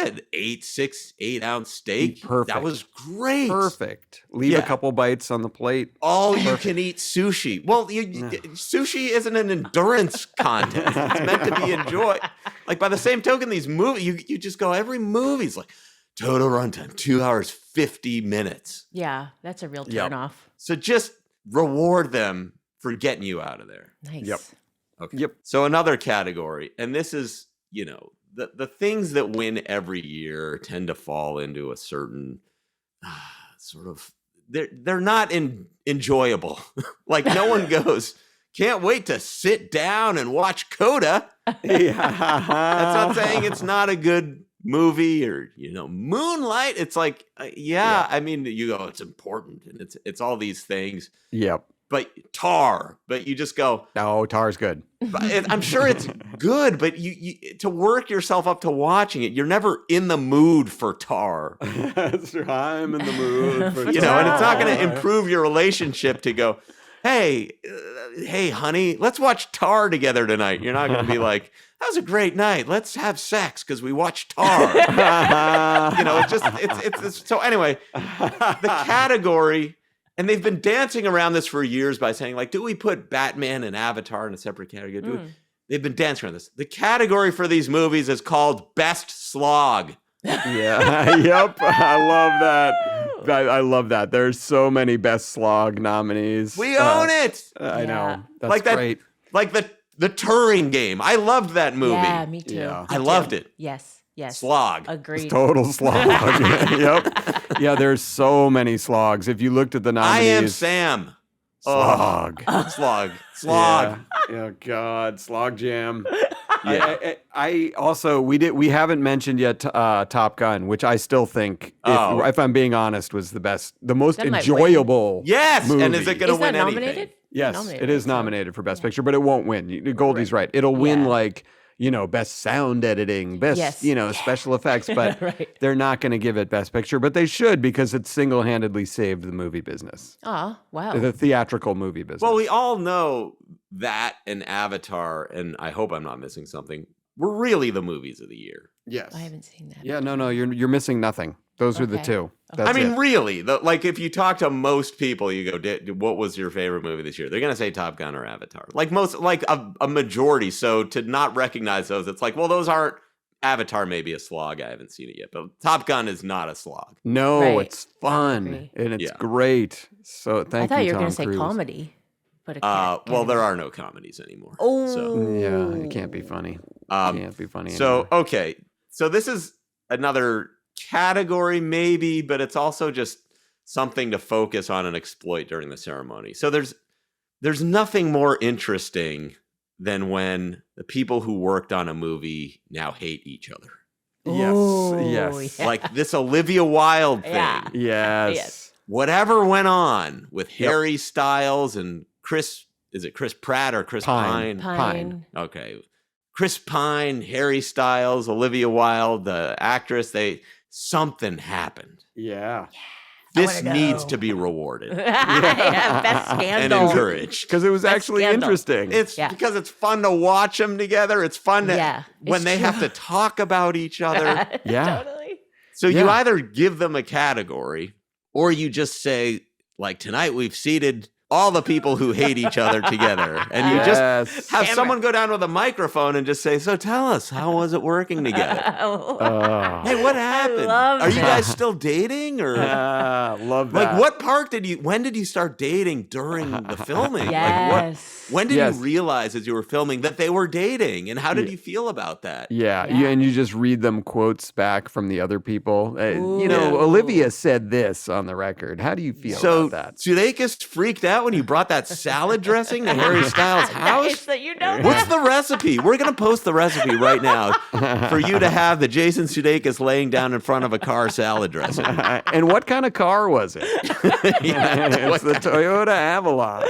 an 8-ounce steak. Perfect. That was great. Perfect. Leave Yeah. a couple bites on the plate. All you can eat sushi. Well, sushi isn't an endurance contest. It's meant to be enjoyed. Like by the same token, these movies, you just go, every movie's like total runtime, 2 hours, 50 minutes. Yeah, that's a real Yep. turn off. So just reward them for getting you out of there. Nice. Yep. Okay. Yep. So another category, and this is, the things that win every year tend to fall into a certain sort of they're not enjoyable. Like no one goes, can't wait to sit down and watch Coda. Yeah. That's not saying it's not a good movie or Moonlight. It's like I mean, you go, it's important and it's all these things. Yep. But Tar, but you just go, No, Tar's good. I'm sure it's good, but you to work yourself up to watching it, you're never in the mood for Tar. That's right. I'm in the mood for And it's not going to improve your relationship to go, hey, honey, let's watch Tar together tonight. You're not going to be like, that was a great night. Let's have sex because we watched Tar. It's so anyway, the category. And they've been dancing around this for years by saying, like, do we put Batman and Avatar in a separate category? They've been dancing around this. The category for these movies is called Best Slog. Yeah. Yep. I love that. I love that. There's so many Best Slog nominees. We own it. I Yeah. know. That's Like that- great. Like the Turing game. I loved that movie. Yeah, me too. Yeah. I loved it. Yes. Slog. Agreed. Total slog. Yep. Yeah, there's so many slogs. If you looked at the I nominees. Am Sam. Slog. Slog. Yeah. Oh God, Slog Jam. Yeah. I also we haven't mentioned yet Top Gun, which I still think, if I'm being honest, was the most That might enjoyable. Yes. movie. And is it going to Is win that anything? nominated? Yes, Nominated, it is so- nominated for Best Picture, but it won't win. Goldie's right. It'll win Yeah. like best sound editing, best Yes. special effects, but Right. they're not going to give it Best Picture, but they should because it single-handedly saved the movie business, Oh, wow. the theatrical movie business. Well, we all know that and Avatar, and I hope I'm not missing something, were really the movies of the year. yes. I haven't seen that. Yeah, no, you're missing nothing. Those are the Okay. two. Okay. That's I mean, it. really, like if you talk to most people, you go, what was your favorite movie this year? They're going to say Top Gun or Avatar. Like a majority. So to not recognize those, it's like, well, those aren't, Avatar may be a slog. I haven't seen it yet, but Top Gun is not a slog. No, Right. it's fun Agree. and it's Yeah. great. So thank you, I thought you were Tom going to say Cruise. comedy. But Well, there are no comedies anymore. Oh. So, Yeah, it can't be funny. Can't be funny. so anymore. okay. So this is another category maybe, but it's also just something to focus on and exploit during the ceremony. So there's nothing more interesting than when the people who worked on a movie now hate each other. Yes. Yeah. Like this Olivia Wilde thing. Yeah. Yes. Yes. Whatever went on with Harry Styles and Chris Pratt or Chris Pine. Pine? Pine. Okay. Chris Pine, Harry Styles, Olivia Wilde, the actress, something happened. Yeah. This wanna needs know. to be rewarded Yeah, best and scandal. encouraged. Because it was That's actually scandal. interesting. It's Yeah. because it's fun to watch them together. It's fun to, Yeah, when it's they true. have to talk about each other. Yeah. Totally. So you Yeah. either give them a category or you just say, like, tonight we've seated all the people who hate each other together. And you just Yes. have Camera. someone go down with a microphone and just say, so tell us, how was it working together? Oh. Hey, what happened? love Are you that. guys still dating or Love that. like when did you start dating during the filming? Like what Yes. When did Yes. you realize as you were filming that they were dating? And how did you feel about that? Yeah, Yeah. and you just read them quotes back from the other people. You know, Ooh. Olivia said this on the record. How do you feel So about that? Sudeikis freaked out when you brought that salad dressing to Harry Styles' house? It's that you know What's that. the recipe? We're going to post the recipe right now for you to have the Jason Sudeikis laying down in front of a car salad dressing. And what kind of car was it? It's the Toyota Avalon.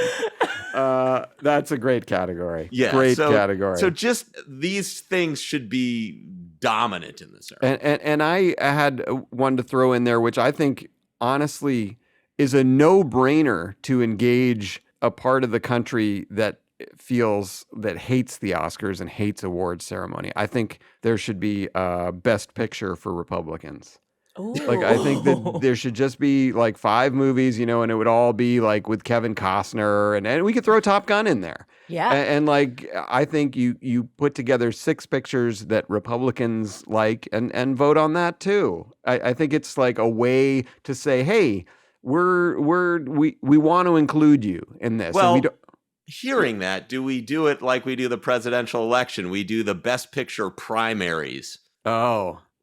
That's a great category. Yeah, Great so, category. So just these things should be dominant in this era. And I had one to throw in there, which I think honestly is a no-brainer to engage a part of the country that hates the Oscars and hates awards ceremony. I think there should be a Best Picture for Republicans. Like, I think that there should just be like 5 movies, you know, and it would all be like with Kevin Costner, and we could throw Top Gun in there. Yeah. And like, I think you put together 6 pictures that Republicans like and vote on that too. I think it's like a way to say, hey, we want to include you in this. Well, and we don't, hearing that, do we do it like we do the presidential election? We do the Best Picture primaries.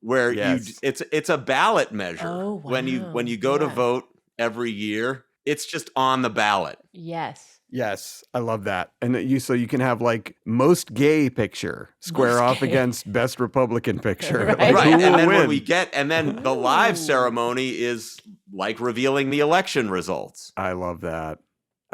Where Yes. it's a ballot measure. Oh, When wow. you go to Yeah. vote every year, it's just on the ballot. Yes. Yes, I love that. And so you can have like most gay picture square Most off gay. against best Republican picture. Right. Like, Right. who And will then win? and then the live ceremony is like revealing the election results. I love that.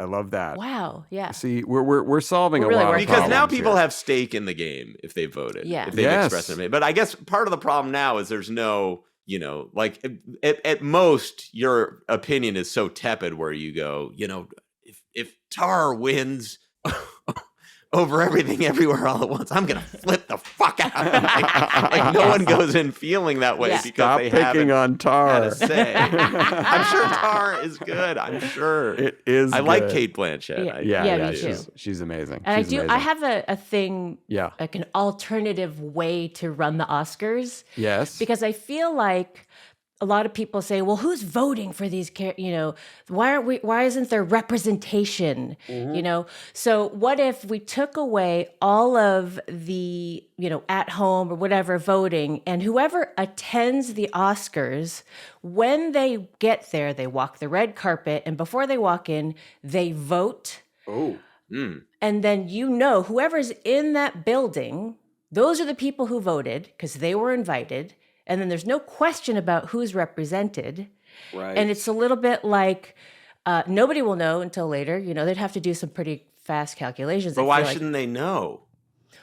I love that. Wow. Yeah. See, we're solving We're a really lot of working Because on now problems people here. have stake in the game if they voted. Yeah. If they've Yes. expressed their opinion. But I guess part of the problem now is there's no, you know, like at most your opinion is so tepid where you go, you know, if Tar wins over everything everywhere all at once, I'm gonna flip the fuck out. Like no one goes in feeling that way Yeah. because Stop they picking haven't on had Tar. a say. I'm sure Tar is good. I'm sure. It is. I like good. Kate Blanchett. Yeah. I- Yeah, me too. She's amazing. And She's I amazing. have a thing, Yeah. like an alternative way to run the Oscars. Yes. Because I feel like a lot of people say, well, who's voting for these, you know, why isn't there representation, you know? So what if we took away all of the, you know, at home or whatever voting, and whoever attends the Oscars, when they get there, they walk the red carpet, and before they walk in, they vote. And then, you know, whoever's in that building, those are the people who voted because they were invited. And then there's no question about who's represented. Right. And it's a little bit like nobody will know until later. You know, they'd have to do some pretty fast calculations. But I why feel like. shouldn't they know?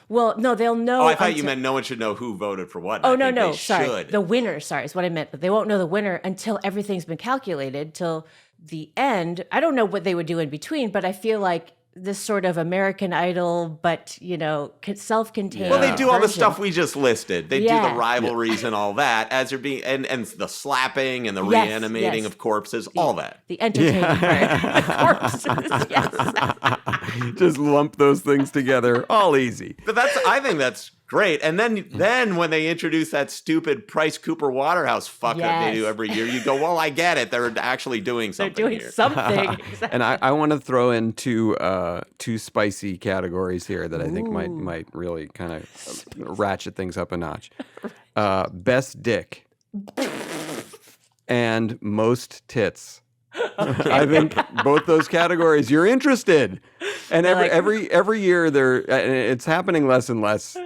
Well, no, they'll know. Oh, I thought you until- meant no one should know who voted for what. Oh, I no, think no, they sorry. should. The winner, sorry, is what I meant. But they won't know the winner until everything's been calculated, till the end. I don't know what they would do in between, but I feel like this sort of American Idol, but, you know, self-contained. Well, they do all the version. stuff we just listed. They do Yeah. the rivalries and all that as they're being, and the slapping and the Yes, reanimating yes. of corpses, all that. The entertaining part. The corpses, yes. Just lump those things together. All easy. But I think that's great. And then when they introduce that stupid Price Cooper Waterhouse fuck up they do Yes. every year, you go, well, I get it. They're actually doing They're something doing here. something. Exactly. And I want to throw in two spicy categories here that I think might really kind of ratchet things up a notch. Best dick and most tits. I think both those categories you're interested. And every year it's happening less and less,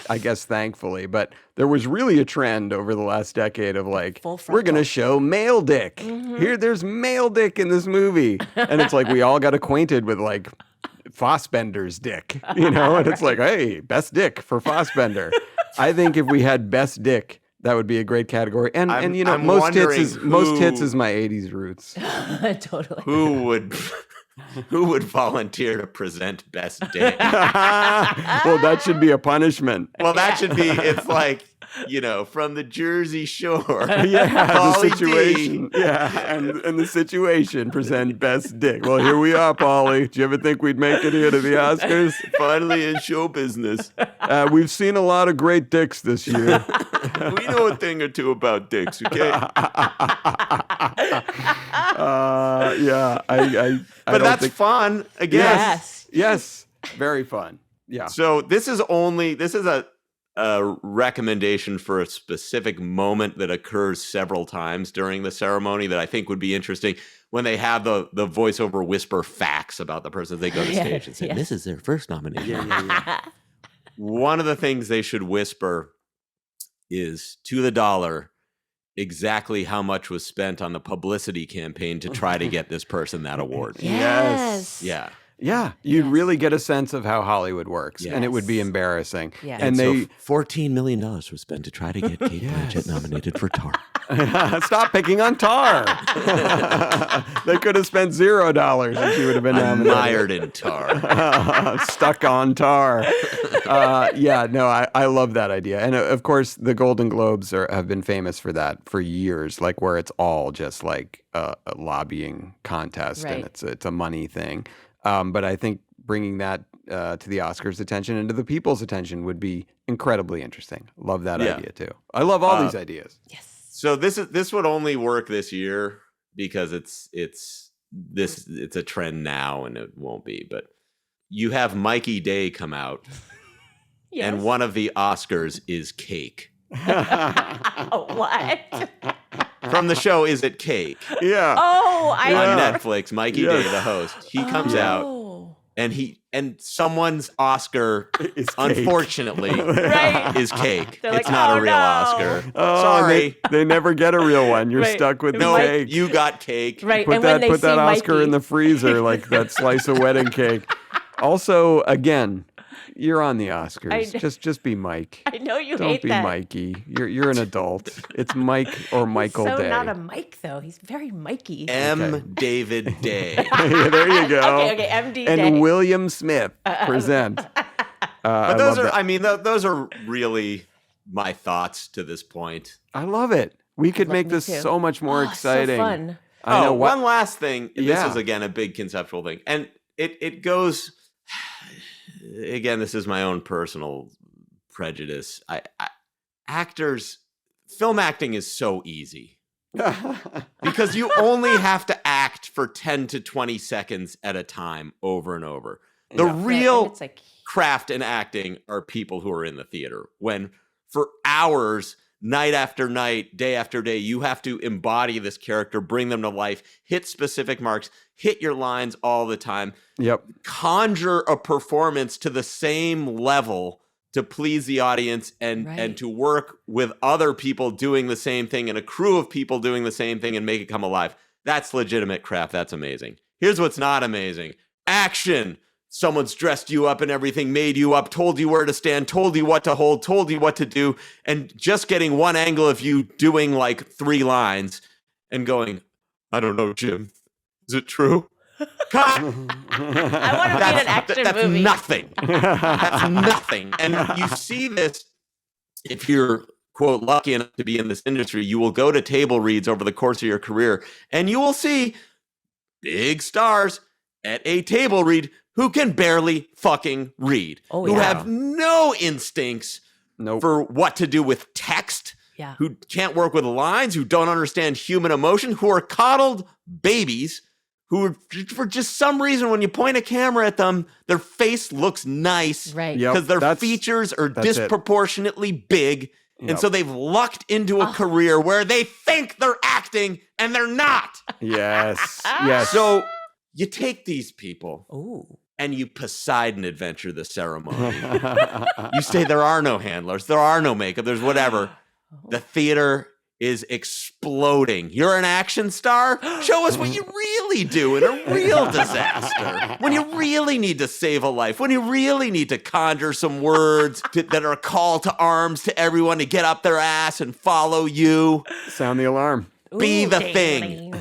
I guess, thankfully. But there was really a trend over the last decade of like, Full we're frontal. going to show male dick. There's male dick in this movie. And it's like we all got acquainted with like Fassbender's dick, you know? And it's like, hey, best dick for Fassbender. I think if we had best dick, that would be a great category. And you know, I'm most tits wondering is my 80s roots. Totally. Who would volunteer to present best dick? Well, that should be a punishment. Well, that should be, it's like, from the Jersey Shore. Yeah, the Pauly D. situation. Yeah, and the situation present best dick. Well, here we are, Pauly. Do you ever think we'd make it here to the Oscars? Finally in show business. We've seen a lot of great dicks this year. We know a thing or two about dicks, okay? Yeah, I But don't that's think... fun. Again. Yes, very fun. Yeah. So this is a recommendation for a specific moment that occurs several times during the ceremony that I think would be interesting when they have the voiceover whisper facts about the person. They go to stage and say, "This is their first nomination." Yeah. One of the things they should whisper is to the dollar exactly how much was spent on the publicity campaign to try to get this person that award. Yes. Yeah. Yeah, you'd really get a sense of how Hollywood works, and it would be Yes. embarrassing. Yes. And they $14 million was spent to try to get Kate Blanchett nominated for Tar. stop picking on Tar. They could have spent $0 and she would have been nominated. Mired in tar. Stuck on Tar. I love that idea. And of course, the Golden Globes have been famous for that for years, like where it's all just like a lobbying contest and it's a money thing. But I think bringing that to the Oscars' attention and to the people's attention would be incredibly interesting. Love that idea too. I love all these ideas. Yes. So this would only work this year because it's a trend now and it won't be. But you have Mikey Day come out, and one of the Oscars is cake. What? From the show Is It Cake? Yeah. Oh, On Netflix, Mikey Day, the host, he comes out Oh. and someone's Oscar, Is cake. unfortunately, Right. is cake. They're It's like, not "Oh, a real no." Oscar. Oh, Sorry. They never get a real one. You're Right. stuck with the No, cake. you got cake. Right. Put and when that they put see that Oscar Mikey, in the freezer, like that slice of wedding cake. Also, again, you're on the Oscars. Just be Mike. I know you Don't hate be that. Mikey. You're an adult. It's Mike or Michael so Day. not a Mike though. He's very Mikey. M. David Day. There you go. Okay, MD And Day. William Smith present. But those are really my thoughts to this point. I love it. We could make me this too. so much more Oh, exciting. So fun. I know one last thing. Yeah. This is again a big conceptual thing, and it goes. Again, this is my own personal prejudice. Film acting is so easy because you only have to act for 10 to 20 seconds at a time over and over. The Right, and real it's like craft in acting are people who are in the theater when for hours, night after night, day after day, you have to embody this character, bring them to life, hit specific marks, hit your lines all the time, Yep. conjure a performance to the same level to please the audience and to work with other people doing the same thing and a crew of people doing the same thing and make it come alive. That's legitimate craft. That's amazing. Here's what's not amazing. Action. Someone's dressed you up and everything, made you up, told you where to stand, told you what to hold, told you what to do, and just getting one angle of you doing like 3 lines and going, I don't know, Jim. Is it true? Cut! I want to be in an action That's movie. nothing. That's nothing. And you see this, if you're, quote, lucky enough to be in this industry, you will go to table reads over the course of your career, and you will see big stars at a table read who can barely fucking read, who have no instincts for what to do with text, who can't work with lines, who don't understand human emotion, who are coddled babies, who are, for just some reason, when you point a camera at them, their face looks nice because their features are disproportionately big. And so they've lucked into a career where they think they're acting and they're not. Yes. Yes. So you take these people and you Poseidon adventure the ceremony. You say there are no handlers, there are no makeup, there's whatever. The theater is exploding. You're an action star? Show us what you really do in a real disaster. When you really need to save a life, when you really need to conjure some words that are a call to arms to everyone to get up their ass and follow you. Sound the alarm. Be the thing.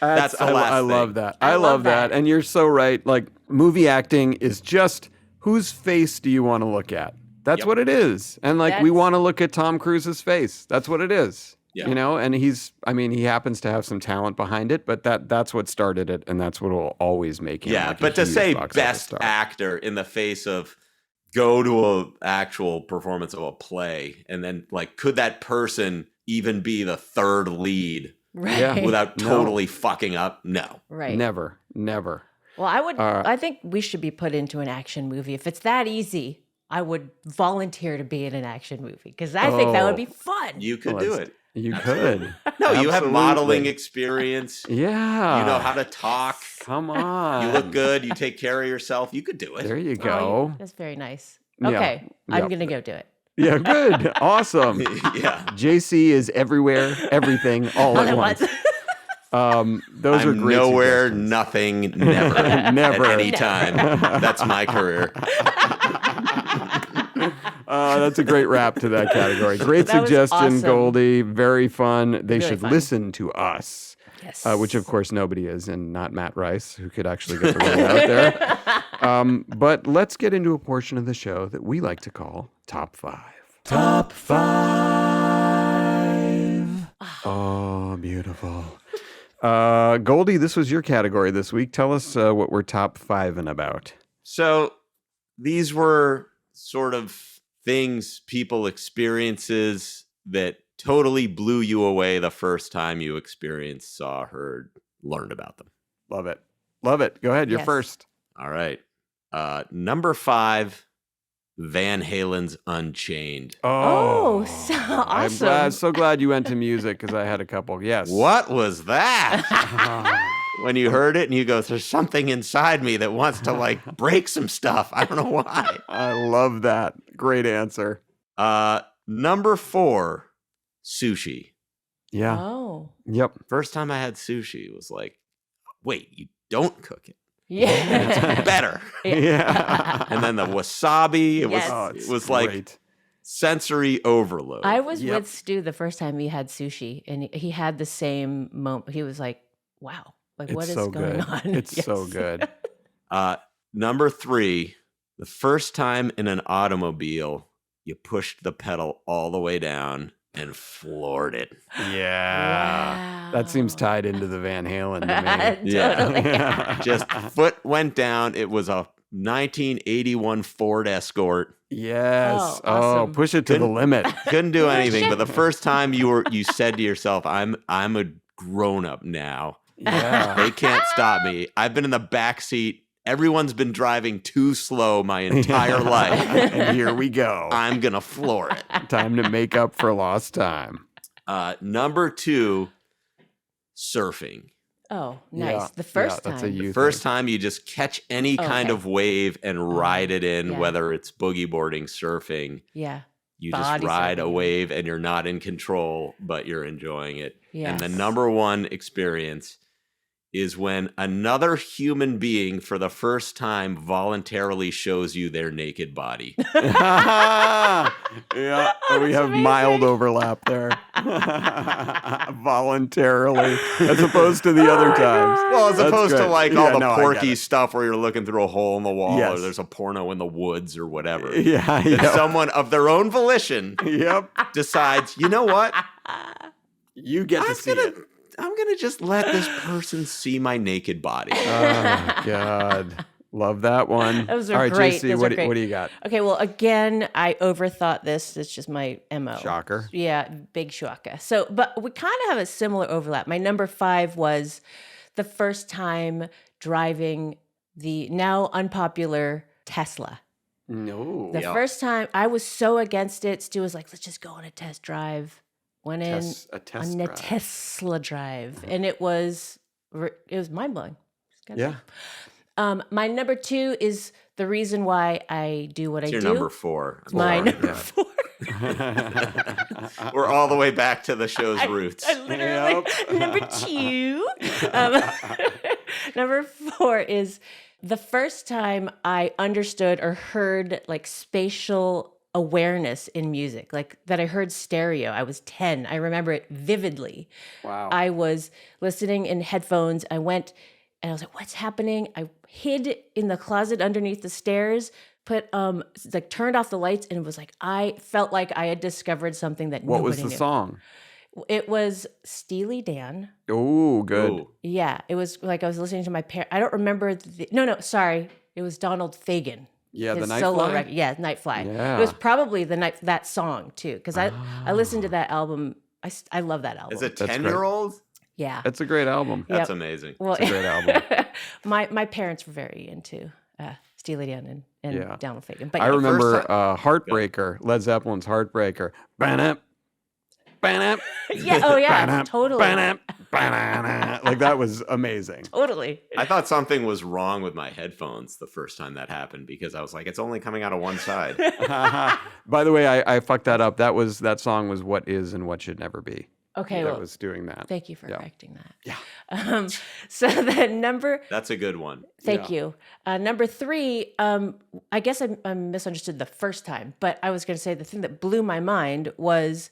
That's the last I thing. love that. I love that. And you're so right. Like, movie acting is just whose face do you want to look at? That's Yep. what it is. And like, we That's- want to look at Tom Cruise's face. That's what it is. Yeah. You know, and he happens to have some talent behind it, but that's what started it, and that's what will always make him. Yeah, like a but to huge say box office best star. actor in the face of go to a actual performance of a play, and then like, could that person even be the third lead Right. Yeah. without No. totally fucking up? No. Right. Never. Well, I think we should be put into an action movie. If it's that easy, I would volunteer to be in an action movie because I think that would be fun. You could Well, do it's- it. You could. No, you have Absolutely. modeling experience. Yeah. You know how to talk. Come on. You look good. You take care of yourself. You could do it. There you Oh, go. that's very nice. Yeah. Okay, Yeah. I'm gonna go do it. Yeah, good. Awesome. Yeah. JC is everywhere, everything, all at once. Those are I'm great nowhere, suggestions. nothing, never. Never. At any time. That's my career. That's a great wrap to that category. Great That was suggestion, awesome. Goldie. Very fun. They Really should fun. listen to us. Yes. Which of course nobody is, and not Matt Rice, who could actually get the word out there. But let's get into a portion of the show that we like to call Top 5. Top 5. Oh, beautiful. Goldie, this was your category this week. Tell us what we're top 5-ing about. So these were sort of things, people, experiences that totally blew you away the first time you experienced, saw, heard, learned about them. Love it. Love it. Go ahead. You're Yes. first. All right. Number 5, Van Halen's Unchained. Oh, so I'm awesome. so glad you went to music because I had a couple. Yes. What was that? When you heard it and you go, there's something inside me that wants to like break some stuff. I don't know why. I love that. Great answer. Number 4, sushi. Yeah. Oh, Yep. First time I had sushi was like, wait, you don't cook it. yeah. Better. Yeah. And then the wasabi, it Yes. Oh, was it's it was like great. sensory overload. I was Yep. with Stu the first time he had sushi, and he had the same moment. He was like, "Wow, like what It's is so going good. on?" It's so Yes. good. Number 3, the first time in an automobile, you pushed the pedal all the way down and floored it. Yeah. That seems Wow. tied into the Van Halen to me. Totally. Yeah. Just foot went down. It was a 1981 Ford Escort. Yes. Oh, Oh, awesome. push it to the limit. Couldn't do anything. But the first time you said to yourself, I'm a grown up now. Yeah. They can't stop me. I've been in the back seat. Everyone's been driving too slow my entire life. And here we go. I'm gonna floor it. Time to make up for lost time. Number 2, surfing. Oh, nice. Yeah. The first Yeah, that's time. a you First thing. time you just catch any kind Okay. of wave and ride it in, yeah. whether it's boogie boarding, surfing. Yeah. You just Body ride a surfing. wave and you're not in control, but you're enjoying it. And the Yes. number 1 experience is when another human being for the first time voluntarily shows you their naked body. Yeah. We have amazing. mild overlap there. Voluntarily, as opposed to the other times. Well, as That's opposed to good. like Yeah, all the no, I get porky it. stuff where you're looking through a hole in the wall Yes. or there's a porno in the woods or whatever. Yeah. That Yep. someone of their own volition Yep. decides, you know what? You get to see it. I'm gonna just let this person see my naked body. Oh God, love that one. Those are All right, great. JC, Those what are do great. you got? Okay, well, again, I overthought this. It's just my MO. Shocker. Yeah, big shocker. So, but we kind of have a similar overlap. My number 5 was the first time driving the now unpopular Tesla. No. The first time I was so against it, Stu was like, let's just go on a test drive. Went in A test on a drive. Tesla drive, and it was mind blowing. Yeah. My number 2 is the reason why I do what It's I your do. number 4. My number yeah. 4. We're all the way back to the show's roots. I literally number 2. Number 4 is the first time I understood or heard like spatial awareness in music, like that I heard stereo. I was 10. I remember it vividly. Wow. I was listening in headphones. I went and I was like, what's happening? I hid in the closet underneath the stairs, like turned off the lights and was like, I felt like I had discovered something that What nobody was the knew. song? It was Steely Dan. Oh, good. Ooh. Yeah, it was like I was listening to my parents. I don't remember. No, sorry. It was Donald Fagen. Yeah, the his Night solo Fly? record. Yeah, Night Fly. Yeah. It was probably that song too, because I listened to that album. I love that album. As a great. 10-year-old? Yeah. It's a great album. That's Yep. amazing. Well, It's a great album. my parents were very into Steely Dan and Yeah. Donald Fagen. But I yeah, remember first Heartbreaker, Led Zeppelin's Heartbreaker. Banap, banap, yeah, oh yeah, banap, totally, banap, banana. Like that was amazing. totally. I thought something was wrong with my headphones the first time that happened because I was like, it's only coming out of one side. By the way, I fucked that up. That song was What Is and What Should Never Be. Okay, That well, was doing that. thank you for Yeah. correcting that. Yeah. So the number. That's a good one. Thank you. Number 3, I guess I misunderstood the first time, but I was going to say the thing that blew my mind was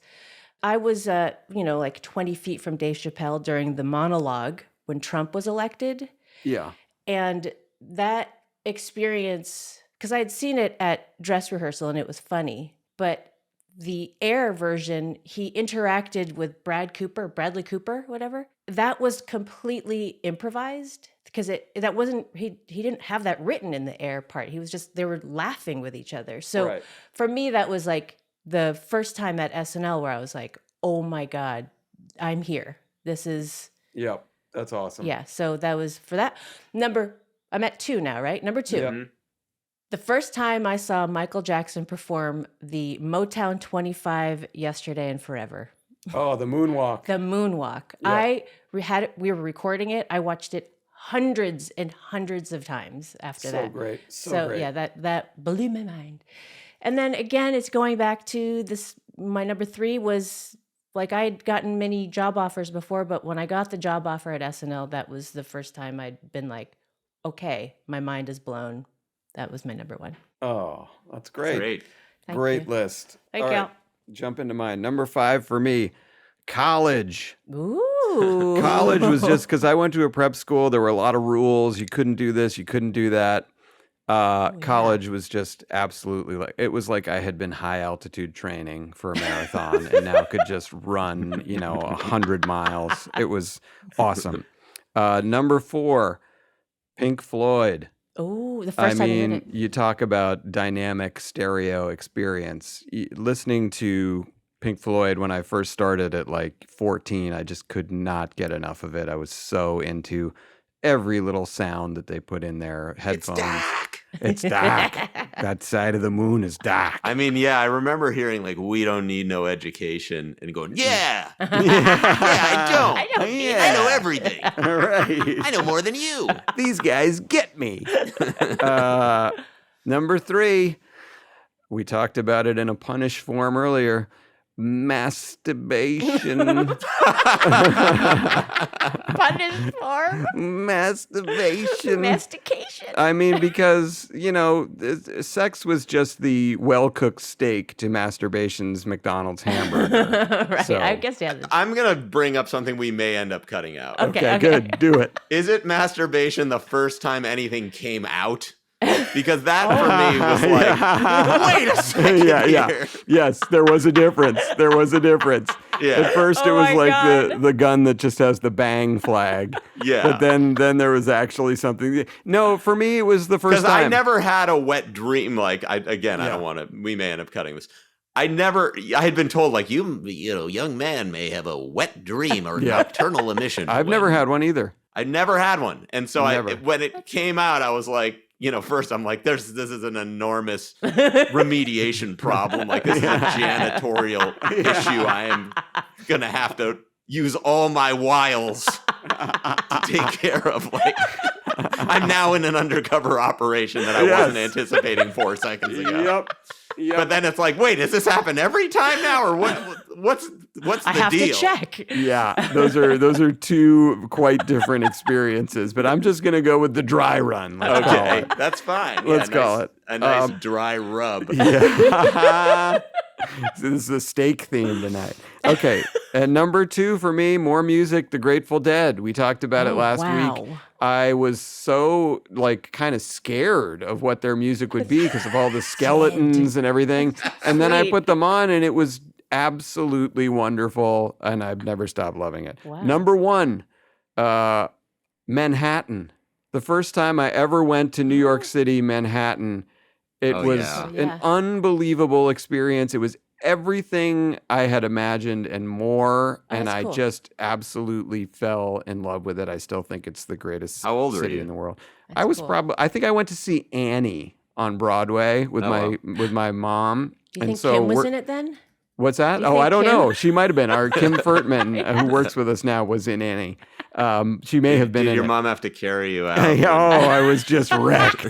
I was, like 20 feet from Dave Chappelle during the monologue when Trump was elected. Yeah. And that experience, because I had seen it at dress rehearsal and it was funny, but the air version, he interacted with Bradley Cooper, whatever. That was completely improvised because that wasn't, he didn't have that written in the air part. He was just, they were laughing with each other. So Right. for me, that was like the first time at SNL where I was like, oh my God, I'm here. This is, Yep. That's awesome. yeah. So that was for that. I'm at 2 now, right? Number 2. Yep. The first time I saw Michael Jackson perform the Motown 25 Yesterday and Forever, Oh, the moonwalk. the moonwalk. Yeah. We were recording it. I watched it hundreds and hundreds of times after So that. great. So So great. yeah, that blew my mind. And then again, it's going back to this. My number 3 was like I had gotten many job offers before, but when I got the job offer at SNL, that was the first time I'd been like, okay, my mind is blown. That was my number 1. Oh, that's great. Great. Thank Great you. list. Thank All you. right, jump into mine. Number 5 for me, college. Ooh. College was just because I went to a prep school. There were a lot of rules. You couldn't do this. You couldn't do that. College was just absolutely it was like I had been high altitude training for a marathon and now could just run, 100 miles. It was awesome. Number 4, Pink Floyd. Oh, the first time I heard it. You talk about dynamic stereo experience. Listening to Pink Floyd when I first started at like 14, I just could not get enough of it. I was so into every little sound that they put in their headphones. It's dark. That side of the moon is dark. I mean, yeah, I remember hearing like, we don't need no education and going, yeah, I don't. I don't need I know everything. Right. I know more than you. These guys get me. Number 3, we talked about it in a punish form earlier. Masturbation. Punish form. Masturbation. Mastication. I mean, because, sex was just the well-cooked steak to masturbation's McDonald's hamburger. Right. So- I guess, yeah. I'm going to bring up something we may end up cutting out. Okay. Good. Do it. Is it masturbation the first time anything came out? Because that for me was like, wait a second Yeah. here. Yes, there was a difference. Yeah. At first, it Oh was my like God. the gun that just has the bang flag. Yeah. But then there was actually something. No, for me, it was the first Because time. I never had a wet dream. Like, I Yeah. don't want to, we may end up cutting this. I had been told, like, young man may have a wet dream or Yeah. nocturnal emission. I've never had one either. I never had one. And so Never. when it came out, I was like, first I'm like, this is an enormous remediation problem. Like, this is a janitorial issue. I am going to have to use all my wiles to take care of. Like, I'm now in an undercover operation that I wasn't anticipating 4 seconds ago. Yep. But then it's like, wait, does this happen every time now? Or what's the I have deal? to check. Yeah, those are 2 quite different experiences. But I'm just gonna go with the dry run. Let's call Okay, it. that's fine. Let's call it. A nice dry rub. Yeah. So this is a steak theme tonight. Okay. And number 2 for me, more music, The Grateful Dead. We talked about it last week. wow. I was so kind of scared of what their music would be because of all the skeletons and everything. And then I Sweet. put them on and it was absolutely wonderful. And I've never stopped loving it. Wow. Number 1, Manhattan. The first time I ever went to New York City, Manhattan, it Oh, was yeah. an unbelievable experience. It was everything I had imagined and more, and that's I cool. just absolutely fell in love with it. I still think it's the greatest How old were city you? in the world. That's I was cool. I think I went to see Annie on Broadway with Oh, wow. with my mom. Do you think Kim was in it then? What's that? Do you Oh, I think don't Kim- know. She might have been. Our Kim Furtman, who works with us now, was in Annie. She may have been Did in your it. mom have to carry you out? Oh, I was just wrecked.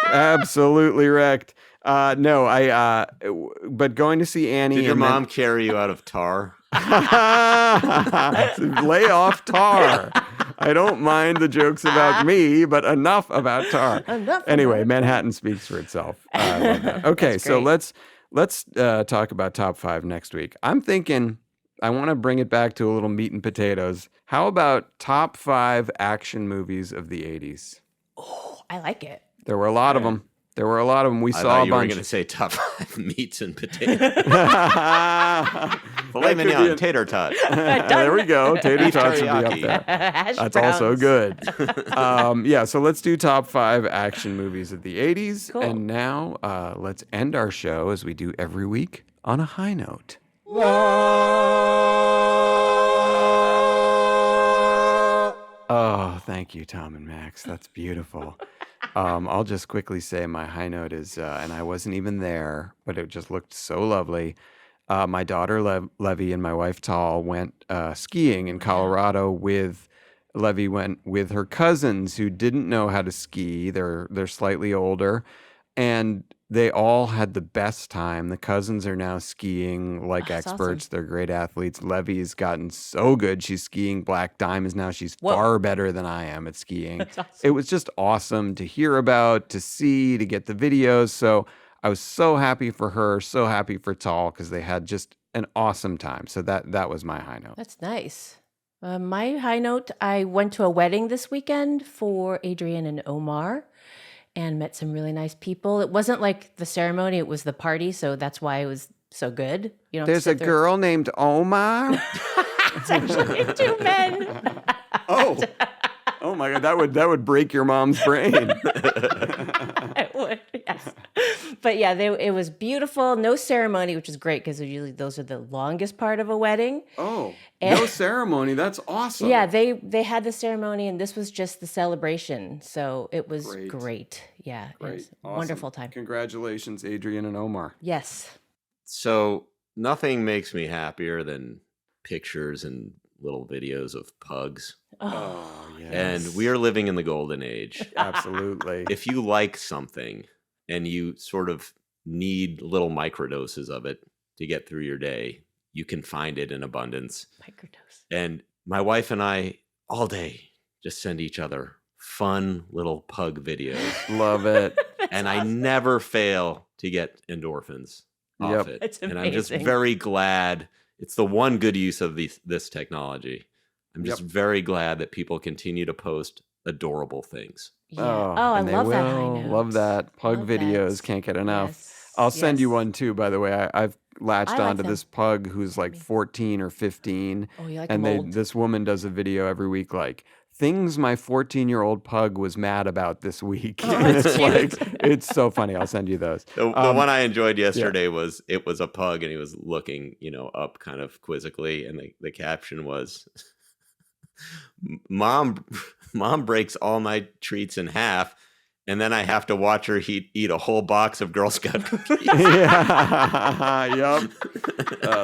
Absolutely wrecked. No, but going to see Annie. Did your and then- mom carry you out of tar? Lay off Tar. I don't mind the jokes about me, but enough about Tar. Anyway, Manhattan speaks for itself. I love that. Okay, so great. let's talk about top 5 next week. I'm thinking I want to bring it back to a little meat and potatoes. How about top 5 action movies of the 80s? I like it. There were a lot of them. We I saw thought a you were bunch. going to say top 5 meats and potatoes. That Filet could be mignon, a- tater tot. There we go. Tater Beef tots would be up teriyaki. there. Hash That's also browns. good. Yeah, so let's do top 5 action movies of the 80s. Cool. And now let's end our show as we do every week on a high note. Oh, thank you, Tom and Max. That's beautiful. I'll just quickly say my high note is, and I wasn't even there, but it just looked so lovely. My daughter Levy and my wife Tal went skiing in Colorado with Levy went with her cousins who didn't know how to ski. They're slightly older, and they all had the best time. The cousins are now skiing like That's experts. awesome. They're great athletes. Levy's gotten so good. She's skiing black diamonds now. She's Whoa. far better than I am at skiing. That's awesome. It was just awesome to hear about, to see, to get the videos. So I was so happy for her, so happy for Tal because they had just an awesome time. So that was my high note. That's nice. My high note, I went to a wedding this weekend for Adrian and Omar and met some really nice people. It wasn't like the ceremony, it was the party. So that's why it was so good. You don't have to There's a sit there- girl named Omar. It's actually 2 men. Oh my God, that would break your mom's brain. It would, yes. But yeah, it was beautiful. No ceremony, which is great because usually those are the longest part of a wedding. Oh, And- no ceremony. That's awesome. Yeah, they had the ceremony and this was just the celebration. So it was Great. great. Yeah, it Great. was a Awesome. wonderful time. Congratulations, Adrian and Omar. Yes. So nothing makes me happier than pictures and little videos of pugs. Oh, yes. And we are living in the golden age. Absolutely. If you like something and you sort of need little microdoses of it to get through your day, you can find it in abundance. microdose. And my wife and I all day just send each other fun little pug videos. Love it. And I never fail to get endorphins off Yep. it. It's and I'm just amazing. very glad. It's the one good use of this technology. I'm just Yep. very glad that people continue to post adorable things. Yeah. Oh, I and they love that high will. note. Love that. Pug Love videos. that. Can't get enough. Yes, I'll send you yes. one too, by the way. I've latched I like onto them. this pug who's like 14 or 15. Oh, you like and them old. this woman does a video every week like things my 14-year-old pug was mad about this week. Oh, And that's it's cute. like it's so funny. I'll send you those. The Um, one I enjoyed yesterday was it was a pug and he was looking, up kind of quizzically, and the caption was, "Mom breaks all my treats in half, and then I have to watch her eat a whole box of Girl Scout cookies." Yeah. Yep.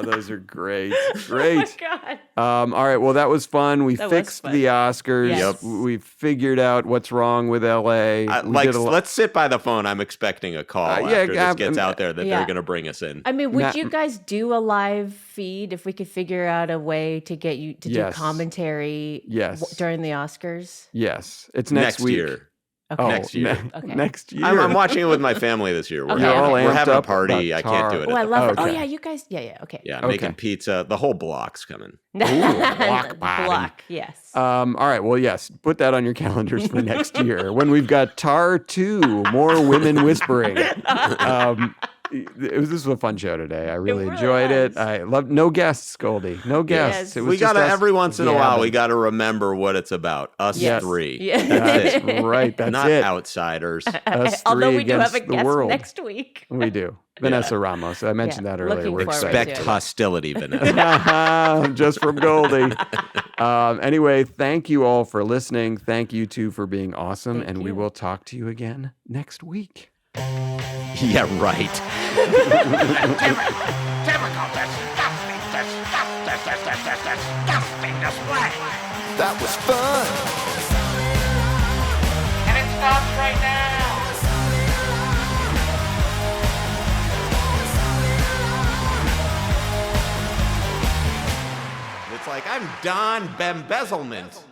Those are great. Great. God. All right. Well, that was fun. We That was fixed fun. the Oscars. Yes. We figured out what's wrong with LA. Let's sit by the phone. I'm expecting a call yeah, after this gets out there that yeah. they're going to bring us in. I mean, would Matt- you guys do a live feed if we could figure out a way to get you to Yes. do commentary Yes. during the Oscars? Yes. It's Next next week. year. Okay. Next year. Okay. Next year. I'm watching it with my family this year. We're, Okay, having, okay. we're having a All amped up party. I about can't do Tar. it. Oh, I at the love it. Oh, Okay. yeah, you guys. Yeah, okay. Yeah, Okay. making pizza. The whole block's coming. Block, yes. All right. Well, yes. Put that on your calendars for next year when we've got Tar 2, more women whispering. This was a fun show today. I really really enjoyed it. was. I love no guests, Goldie. No guests. Yes. It was We just gotta us every once in a while. We yabbing. gotta remember what it's about. Us Yes. three. Yeah. That's it. That's right. That's Not it. outsiders. Us Although three we do have a against the guest world. next week. We do. Vanessa Ramos. I mentioned Yeah, that earlier. looking We're forward excited. Expect to it. hostility, Vanessa. Just from Goldie. Anyway, thank you all for listening. Thank you two for being awesome. Thank and we you. will talk to you again next week. Yeah, right. Typical disgusting display. That was fun. And it stops right now. It's like I'm Don Bembezzlement.